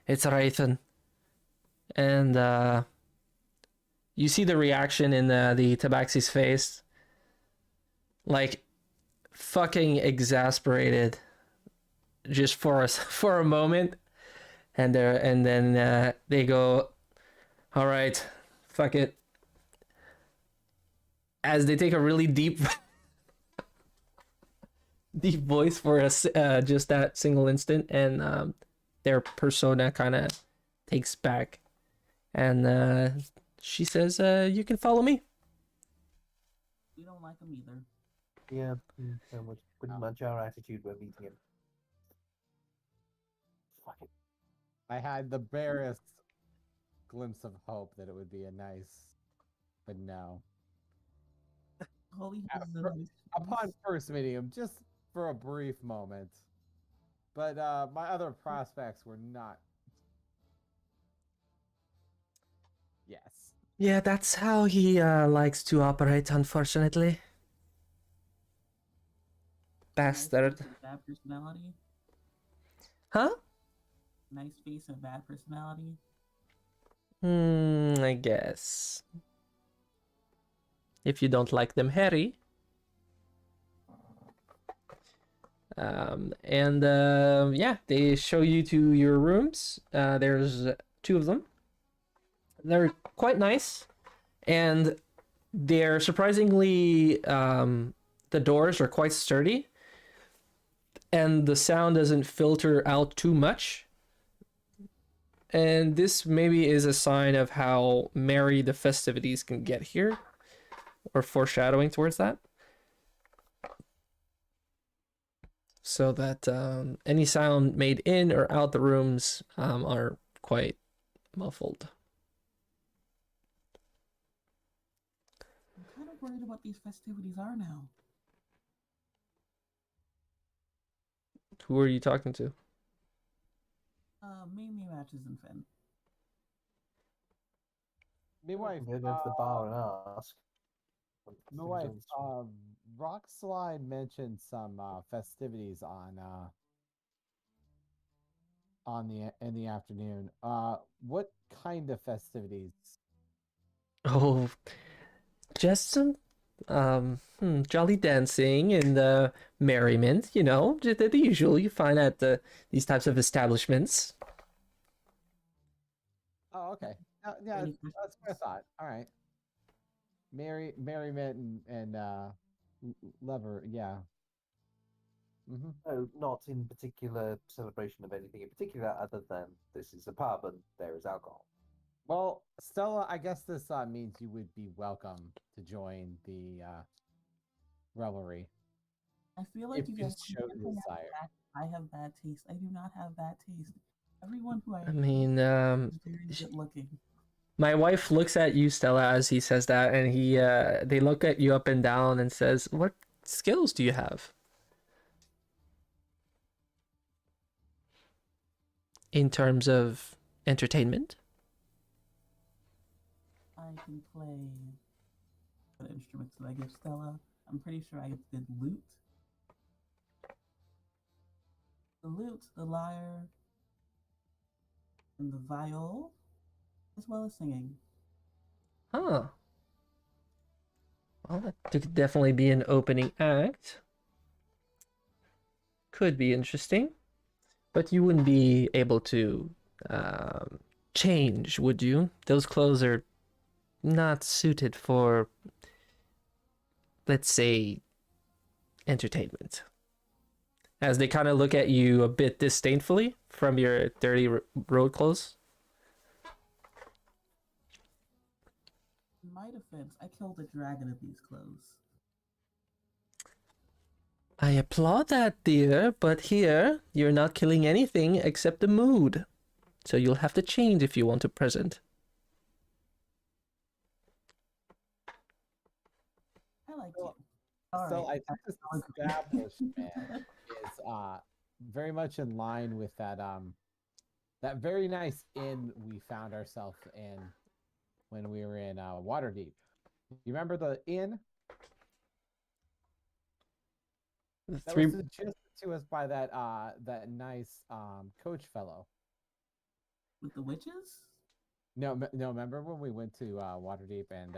"It's Raithan." And you see the reaction in the Tabaxi's face, like fucking exasperated, just for for a moment, and then they go, "All right, fuck it." As they take a really deep deep voice for just that single instant, and their persona kind of takes back, and she says, "You can follow me." We don't like him either. Yeah, that was pretty much our attitude when meeting him. Fuck it. I had the barest glimpse of hope that it would be a nice, but no. All he Uh, has is a for- nice Upon face. first meeting him, just for a brief moment. But my other prospects were not. Yes. Yeah, that's how he likes to operate, unfortunately. Nice Bastard. face and bad personality. Huh? Nice face and bad personality. I guess. If you don't like them hairy. And yeah, they show you to your rooms. There's 2 of them. They're quite nice, and they're surprisingly the doors are quite sturdy. and the sound doesn't filter out too much. And this maybe is a sign of how merry the festivities can get here, or foreshadowing towards that. So that any sound made in or out the rooms are quite muffled. I'm kind of worried about these festivities are now. Who are you talking to? Mainly matches and Finn. Midwife, Go down to the bar and ask. Midwife, Rockslide mentioned some festivities on the in the afternoon. What kind of festivities? Oh, just some jolly dancing and merriment, you know, the usual you find at these types of establishments. Oh, okay. Yeah, Any that's what I thought. All right. Merriment and lever, yeah. Mm-hmm. No, not in particular celebration of anything in particular, other than this is a pub and there is alcohol. Well, Stella, I guess this means you would be welcome to join the revelry. I feel like If you you guys show the definitely have desire. I have bad taste. I do not have bad taste. Everyone who I mean, is very good looking. my wife looks at you, Stella, as he says that, and they look at you up and down and says, "What skills do you have in terms of entertainment?" I can play what instruments did I give Stella? I'm pretty sure I did lute. The lute, the lyre, and the viol, as well as singing. Huh. Well, that could definitely be an opening act. Could be interesting. But you wouldn't be able to change, would you? Those clothes are not suited for, let's say, entertainment. As they kind of look at you a bit disdainfully from your dirty road clothes. In my defense, I killed a dragon in these clothes. I applaud that, dear, but here you're not killing anything except the mood. So you'll have to change if you want to present. I like So- you. All So right. I think this establishment is very much in line with that very nice inn we found ourselves in when we were in Waterdeep. You remember the inn that Three. was suggested to us by that nice coach fellow? With the witches? No, remember when we went to Waterdeep and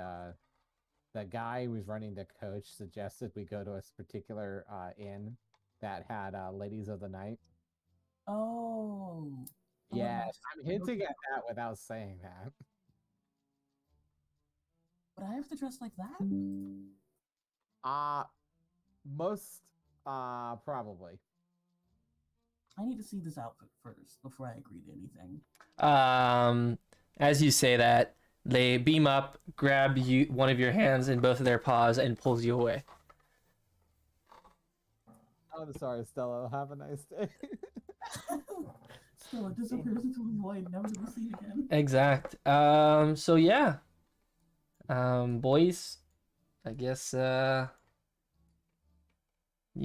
the guy who was running the coach suggested we go to a particular inn that had ladies of the night? Oh. The one Yes, next I'm to the hinting hotel. at that without saying that. Would I have to dress like that? Most probably. I need to see this outfit first before I agree to anything. As you say that, they beam up, grab you one of your hands in both of their paws, and pulls you away. I'm sorry, Stella. Have a nice day. Still, it disappears into the void, never to be seen again. Exact. So yeah. Boys, I guess you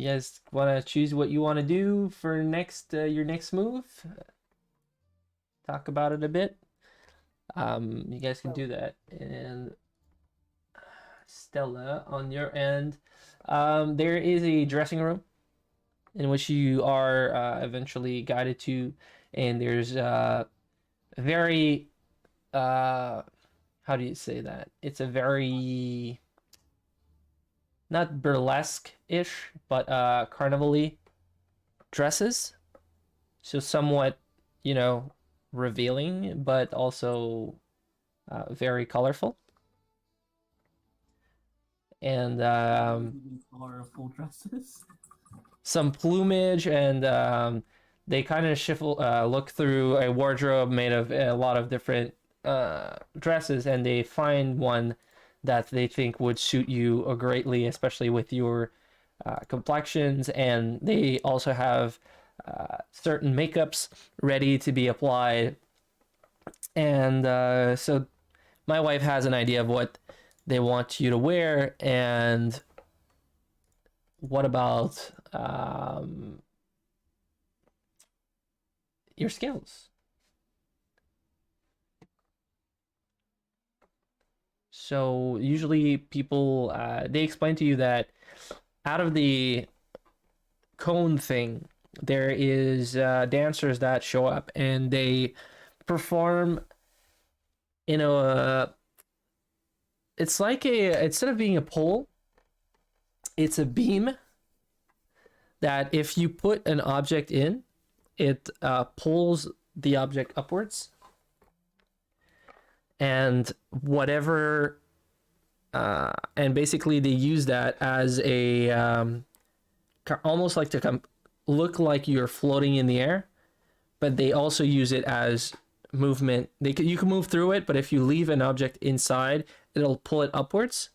guys want to choose what you want to do for next your next move? Talk about it a bit. You guys can do that. And Stella, on your end, there is a dressing room in which you are eventually guided to, and there's very how do you say that? It's a very not burlesque-ish, but carnival-y dresses. So somewhat, you know, revealing, but also very colorful. And Colorful dresses. some plumage, and they kind of look through a wardrobe made of a lot of different dresses, and they find one that they think would suit you greatly, especially with your complexions. And they also have certain makeups ready to be applied. And so my wife has an idea of what they want you to wear. And what about your skills? So usually people they explain to you that out of the cone thing, there is dancers that show up and they perform in a. It's like a, instead of being a pole, it's a beam that if you put an object in, it pulls the object upwards, and whatever and basically they use that as a almost like to look like you're floating in the air, but they also use it as movement. You can move through it, but if you leave an object inside, it'll pull it upwards.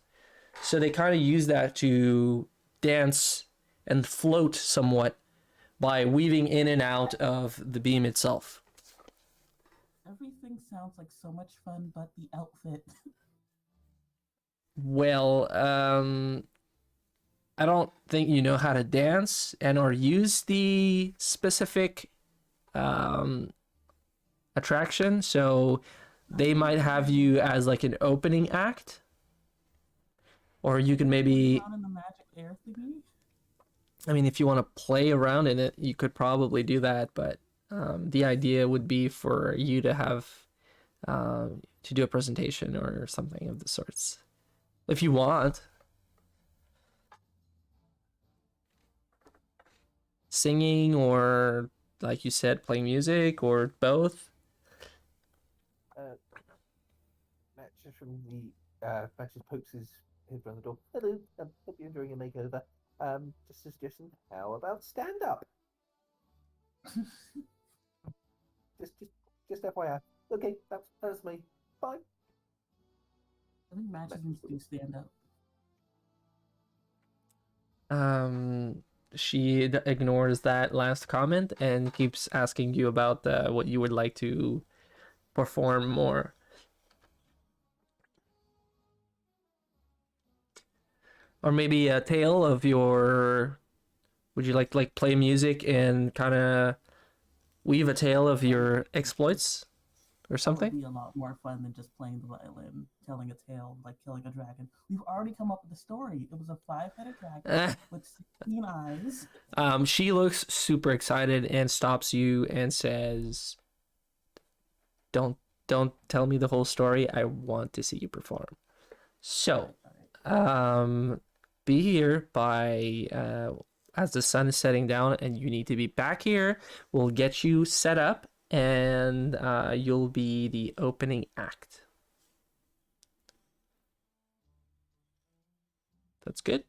So they kind of use that to dance and float somewhat by weaving in and out of the beam itself. Everything sounds like so much fun, but the outfit. Well, I don't think you know how to dance and or use the specific attraction, so they might have you as like an opening act, or you can maybe. Down in the magic air thingy. I mean, if you want to play around in it, you could probably do that, but the idea would be for you to have to do a presentation or something of the sorts, if you want. Singing, or like you said, playing music, or both. Matches from the Matches pokes his head around the door. Hello, hope you're enjoying your makeover. Just a suggestion. How about stand up? just FYI. Okay, that's me. Bye. I think matches needs to do stand up. She ignores that last comment and keeps asking you about what you would like to perform more. Or maybe a tale of your. Would you like to play music and kind of weave a tale of your exploits or That something? would be a lot more fun than just playing the violin, telling a tale, like killing a dragon. We've already come up with a story. It was a 5-headed dragon with 16 eyes. She looks super excited and stops you and says, "Don't tell me the whole story. I want to see you perform." So, be here by as the sun is setting down, and you need to be back here. We'll get you set up, and you'll be the opening act. That's good.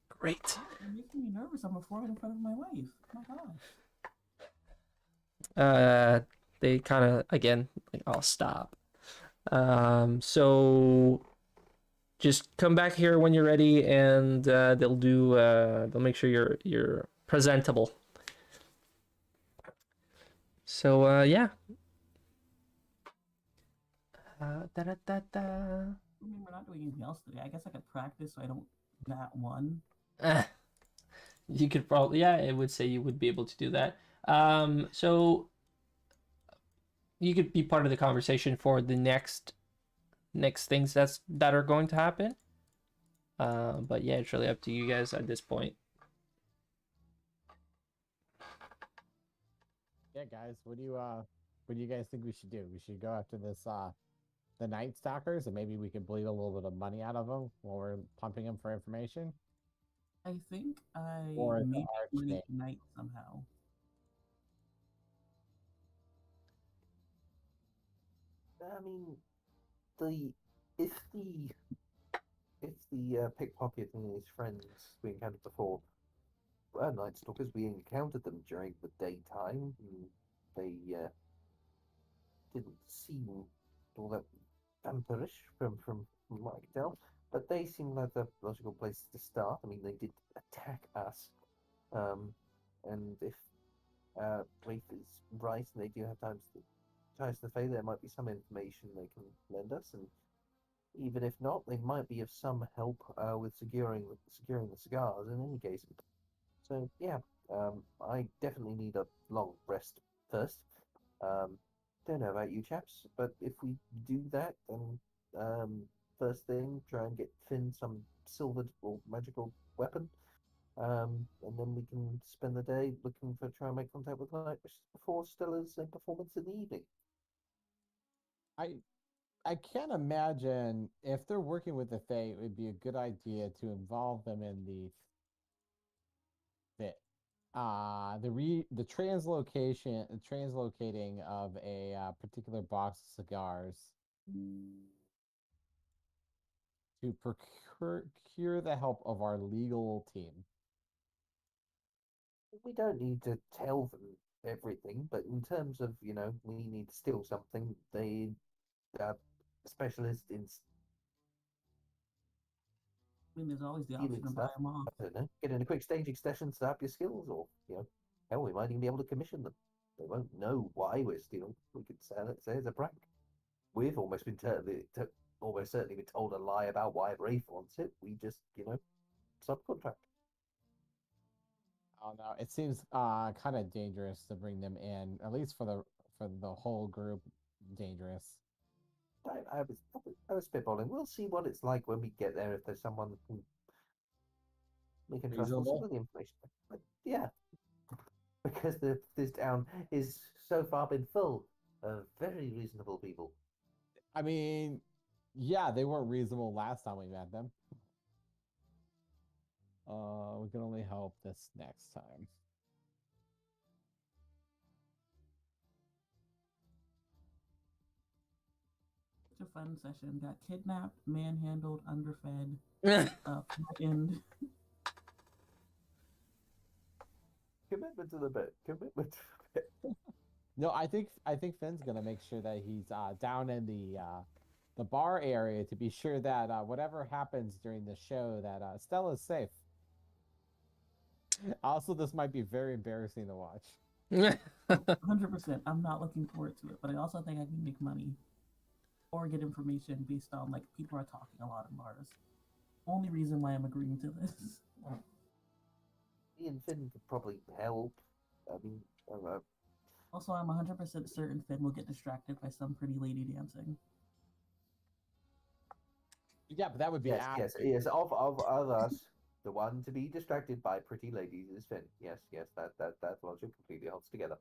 Great. You're making me nervous. I'm performing in front of my wife. Oh my gosh. They kind of, again, like, I'll stop. So just come back here when you're ready, and they'll make sure you're presentable. So yeah. I mean, we're not doing anything else today. I guess I could practice so I don't that one. You could probably, yeah, I would say you would be able to do that. So you could be part of the conversation for the next things that are going to happen. But yeah, it's really up to you guys at this point. Yeah, guys, what do you guys think we should do? We should go after this the Night Stalkers, and maybe we could bleed a little bit of money out of them while we're pumping them for information. I think I Or the made money Archmage. tonight somehow. I mean, if the pickpocket and his friends we encountered before Night Stalkers. We encountered them during the daytime. And they didn't seem all that vampirish from what I can tell. But they seem like the logical place to start. I mean, they did attack us. And if Rafe is right and they do have ties to the Fae, there might be some information they can lend us. And even if not, they might be of some help with securing the cigars in any case. So yeah, I definitely need a long rest first. Um, don't know about you chaps, but if we do that, then first thing, try and get Finn some silvered or magical weapon, and then we can spend the day looking for try and make contact with Light before Stella's performance in the evening. I I can't imagine if they're working with the Fae, it would be a good idea to involve them in the translocating of a particular box of cigars to procure the help of our legal team. We don't need to tell them everything, but in terms of, we need to steal something, they are specialists in I mean, there's always the option stealing to buy stuff. them off. I don't know, get in a quick staging session to up your skills, or, hell, we might even be able to commission them. They won't know why we're stealing. We could say it's a prank. We've almost been almost certainly been told a lie about why Rafe wants it. We just, subcontract. Oh no, it seems kind of dangerous to bring them in, at least for the whole group. Dangerous. I was spitballing. We'll see what it's like when we get there. If there's someone we can trust, we'll see Reasonable. what the information. But yeah, because this town is so far been full of very reasonable people. I mean, yeah, they weren't reasonable last time we met them. We can only hope this next time. Such a fun session. Got kidnapped, manhandled, underfed, threatened. Commitment to the bit. Commitment to the bit. No, I think Finn's gonna make sure that he's down in the bar area to be sure that whatever happens during the show that Stella's safe. Also, this might be very embarrassing to watch. 100%. I'm not looking forward to it, but I also think I can make money or get information based on like people are talking a lot in bars. Only reason why I'm agreeing to this. Ian Finn could probably help. I mean, I don't know. Also, I'm 100% certain Finn will get distracted by some pretty lady dancing. Yeah, but that would be Yes, after. yes. Of us, the one to be distracted by pretty ladies is Finn. Yes, that logic completely holds together.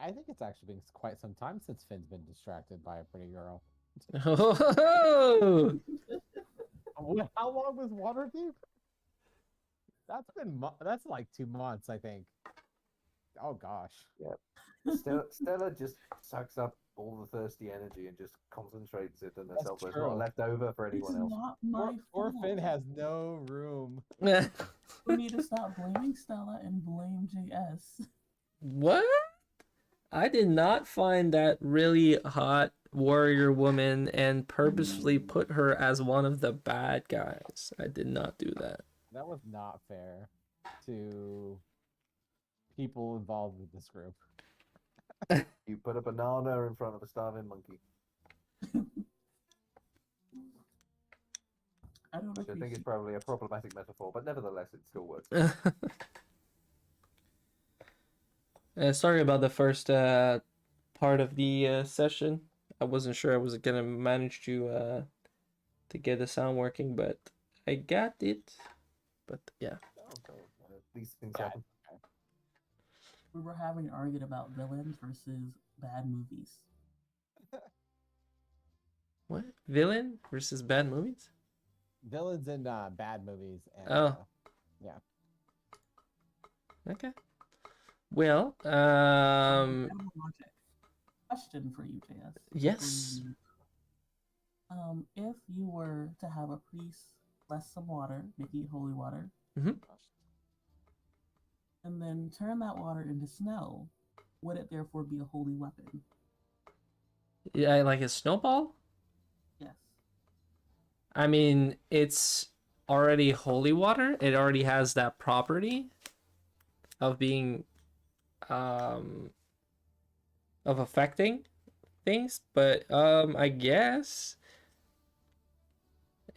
I think it's actually been quite some time since Finn's been distracted by a pretty girl. Oh, How long was Waterdeep? That's like 2 months, I think. Oh gosh. Stella just sucks up all the thirsty energy and just concentrates it on herself. There's true. not left over for It's anyone else. not my Poor fault. Finn has no room. We need to stop blaming Stella and blame JS. what? I did not find that really hot warrior woman and purposefully put her as one of the bad guys. I did not do that. That was not fair to people involved with this group. You put a banana in front of a starving monkey, I don't which I think is appreciate. probably a problematic metaphor, but nevertheless, it still works. Sorry about the first part of the session. I wasn't sure I was gonna manage to get the sound working, but I got it. But yeah. These things Yeah. happen. We were having an argument about villains versus bad movies. What? Villain versus bad movies? Villains in bad movies. And, Oh. Yeah. Okay. Well, Logic. Question for you, JS. yes. If you were to have a priest bless some water, making it holy water, Mhm. and then turn that water into snow, would it therefore be a holy weapon? Yeah, like a snowball? Yes. I mean, it's already holy water. It already has that property of being um of affecting things, but I guess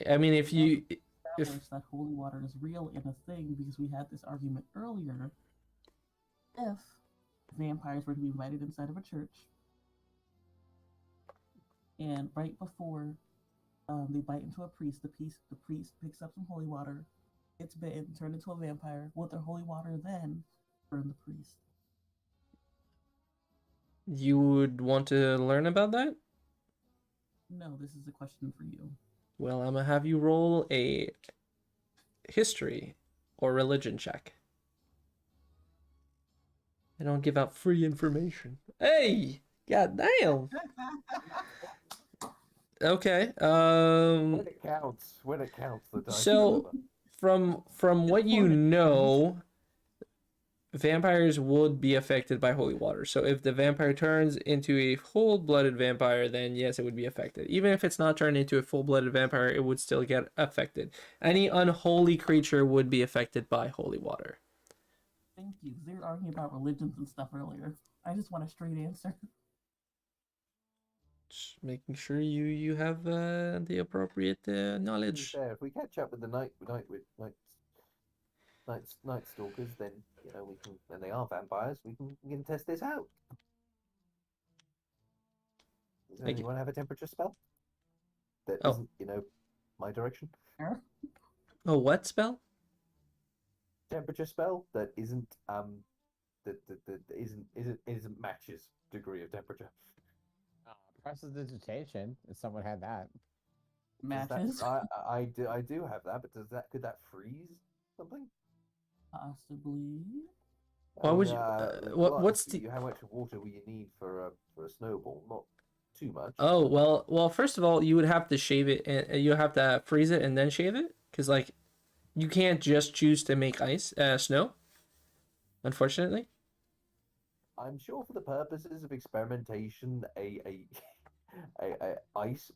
I mean if you if Establish that holy water is real and a thing because we had this argument earlier. If vampires were to be invited inside of a church, and right before they bite into a priest, the priest picks up some holy water, gets bitten, turned into a vampire. Would their holy water then burn the priest? you would want to learn about that, No, this is a question for you. well, I'm gonna have you roll a history or religion check. I don't give out free information. Hey, god damn. Okay. When it counts, the dice So deliver. from what you Important. know, vampires would be affected by holy water. So if the vampire turns into a full-blooded vampire, then yes, it would be affected. Even if it's not turned into a full-blooded vampire, it would still get affected. Any unholy creature would be affected by holy water. Thank you. They were arguing about religions and stuff earlier. I just want a straight answer. Just making sure you have the appropriate To be knowledge. fair, if we catch up with the night stalkers, then you know we can. And they are vampires. We can test this out. Does Thank you. anyone have a temperature spell that Oh. isn't, my direction? Oh, what spell? Temperature spell that isn't that isn't matches degree of temperature. Prestidigitation, if someone had that. Does that- Matches? I do have that, but could that freeze something? Possibly. Why would you- what's the- how much water will you need for a snowball? Not too much. Oh, well, first of all, you would have to shave it and you have to freeze it and then shave it cuz like you can't just choose to make snow. Unfortunately. I'm sure for the purposes of experimentation, a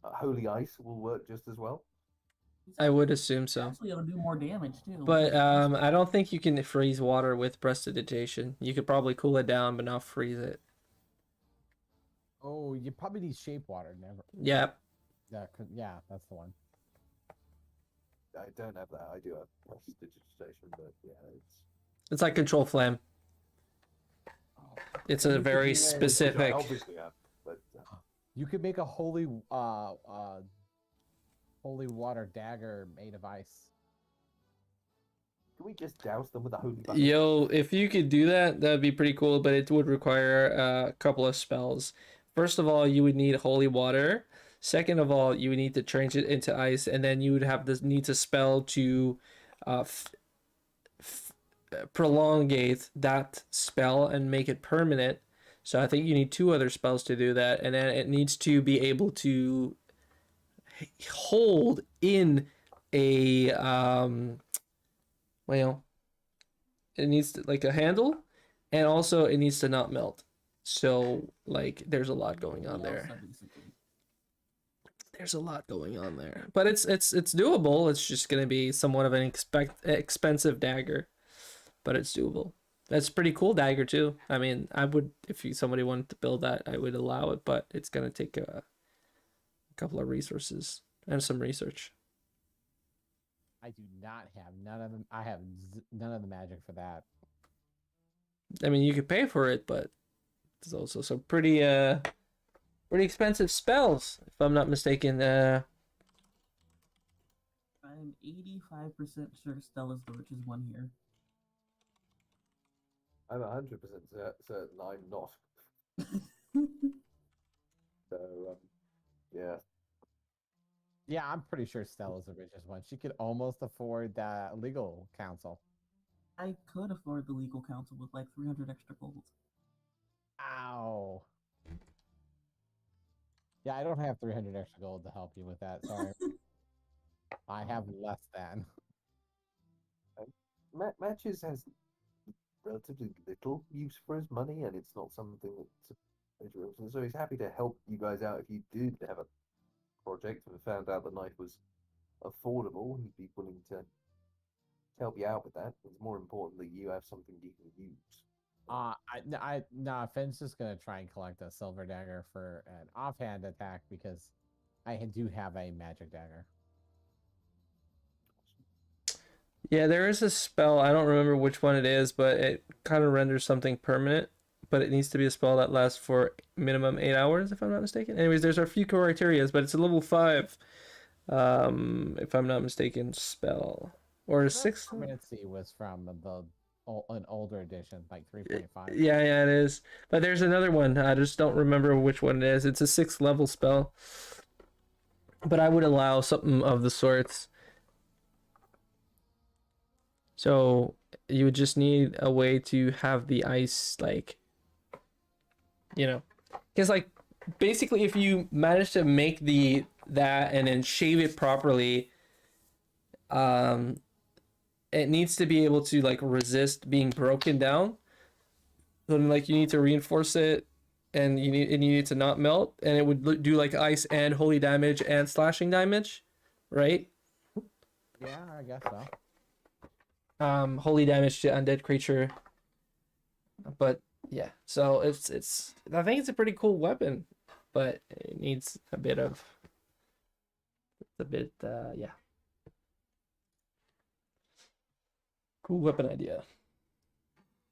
holy ice will work just as well. I would assume so. Actually, it'll do more damage too. But I don't think you can freeze water with prestidigitation. You could probably cool it down but not freeze it. Oh, you probably need shape water. Never. Yeah. Yeah, that's the one. I don't have that. I do have prestidigitation, but yeah, It's like control flame. It's a You could very do it- which I specific. obviously have. But You could make a holy water dagger made of ice. can we just douse them with a holy bucket? Yo, if you could do that, that'd be pretty cool, but it would require a couple of spells. First of all, you would need holy water. Second of all, you would need to change it into ice, and then you would have this need to spell to prolongate that spell and make it permanent. So I think you need two other spells to do that, and then it needs to be able to hold in a well, it needs to, like a handle, and also it needs to not melt. So like there's a lot going on there. There's a lot going on there, but it's doable. It's just gonna be somewhat of an expensive dagger, but it's doable. That's a pretty cool dagger too. I mean, I would, if somebody wanted to build that, I would allow it, but it's gonna take a couple of resources and some research. I do not have none of them. I have none of the magic for that. I mean, you could pay for it, but there's also some pretty expensive spells, if I'm not mistaken. I'm 85% sure Stella's Torch is one here. I'm 100% certain I'm not. So yeah. Yeah, I'm pretty sure Stella's the richest one. She could almost afford that legal counsel. I could afford the legal counsel with like 300 extra gold. Ow. Yeah, I don't have 300 extra gold to help you with that. Sorry. I have less than. Matches has relatively little use for his money, and it's not something that's a major interest. So he's happy to help you guys out if you did have a project and found out the knife was affordable. He'd be willing to help you out with that. It's more important that you have something you can use. Nah, Finn's just gonna try and collect a silver dagger for an offhand attack because I do have a magic dagger. Yeah, there is a spell. I don't remember which one it is, but it kind of renders something permanent. But it needs to be a spell that lasts for minimum 8 hours, if I'm not mistaken. Anyways, there's a few criterias, but it's a level 5, if I'm not mistaken, spell or 6. Permanency was from an older edition, like 3.5. Yeah, it is. But there's another one. I just don't remember which one it is. It's a 6th level spell. But I would allow something of the sorts. So you would just need a way to have the ice, like, because like basically if you manage to make that and then shave it properly, it needs to be able to like resist being broken down. So like you need to reinforce it, and you need to not melt, and it would do like ice and holy damage and slashing damage, right? Yeah, I guess so. Holy damage to undead creature. But yeah, so it's I think it's a pretty cool weapon, but it needs a bit yeah. Cool weapon idea.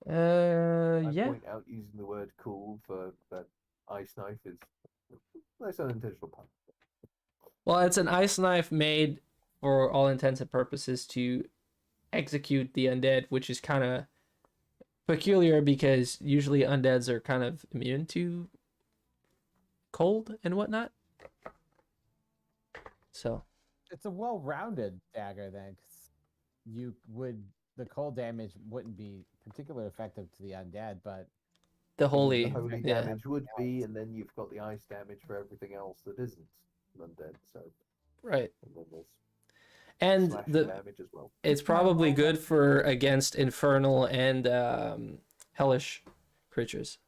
I Yeah. point out using the word "cool" for that ice knife is nice unintentional pun. Well, it's an ice knife made for all intents and purposes to execute the undead, which is kind of peculiar because usually undeads are kind of immune to cold and whatnot. So It's a well-rounded dagger then, 'cause the cold damage wouldn't be particularly effective to the undead, but the The holy, holy yeah, damage would be, and then you've got the ice damage for everything else that isn't undead. So, right, and then there's and slashing the damage as well. it's probably good for against infernal and hellish creatures.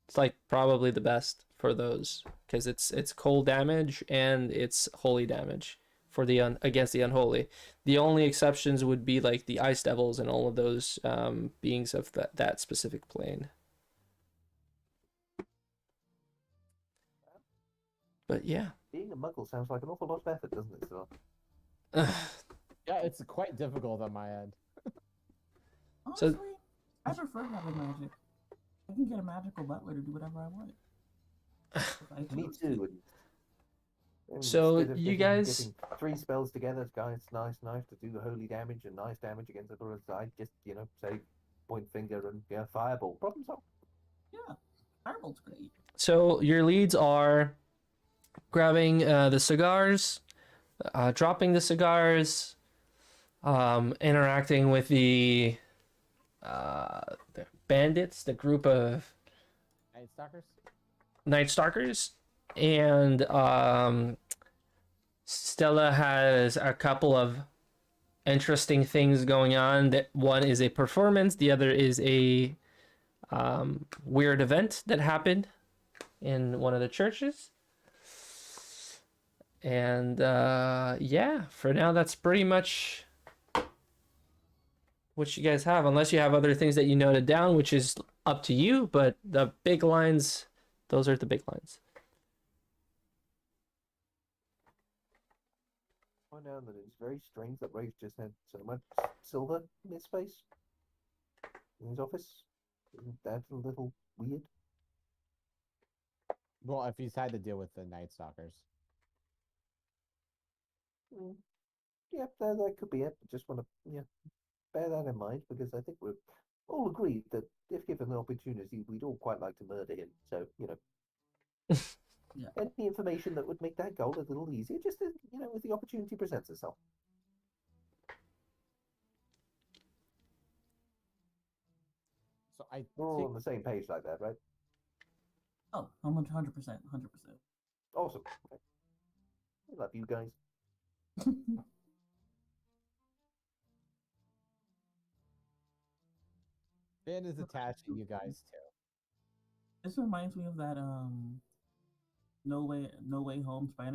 It's like probably the best for those because it's cold damage and it's holy damage for the against the unholy. The only exceptions would be like the ice devils and all of those beings of that specific plane. But yeah. Being a muggle sounds like an awful lot of effort, doesn't it, Sir? yeah, it's quite difficult on my end. Honestly, I prefer having magic. I can get a magical butler to do whatever I want. Me too. And So instead of you getting guys, 3 spells together, guys, nice knife to do the holy damage and nice damage against the other side. Just say point finger and fireball. Problem solved. Yeah, fireball's great. so your leads are grabbing the cigars, dropping the cigars, interacting with the bandits, the group of Night Stalkers? Night Stalkers, and Stella has a couple of interesting things going on. That one is a performance, the other is a weird event that happened in one of the churches. And yeah, for now that's pretty much what you guys have, unless you have other things that you noted down, which is up to you, but the big lines, those are the big lines. Find out that it's very strange that Ray's just had so much silver in his face in his office. Isn't that a little weird? Well, if he's had to deal with the Night Stalkers. Yeah, that could be it. Just want to bear that in mind because I think we're all agreed that if given the opportunity, we'd all quite like to murder him. So Yeah. any information that would make that goal a little easier, just as, as the opportunity presents itself. So I We're all think on the same page like that, right? Oh, I'm 100%, 100%. Awesome. Okay. I love you guys. Finn is attached to you guys too. This reminds me of that No Way Home Spider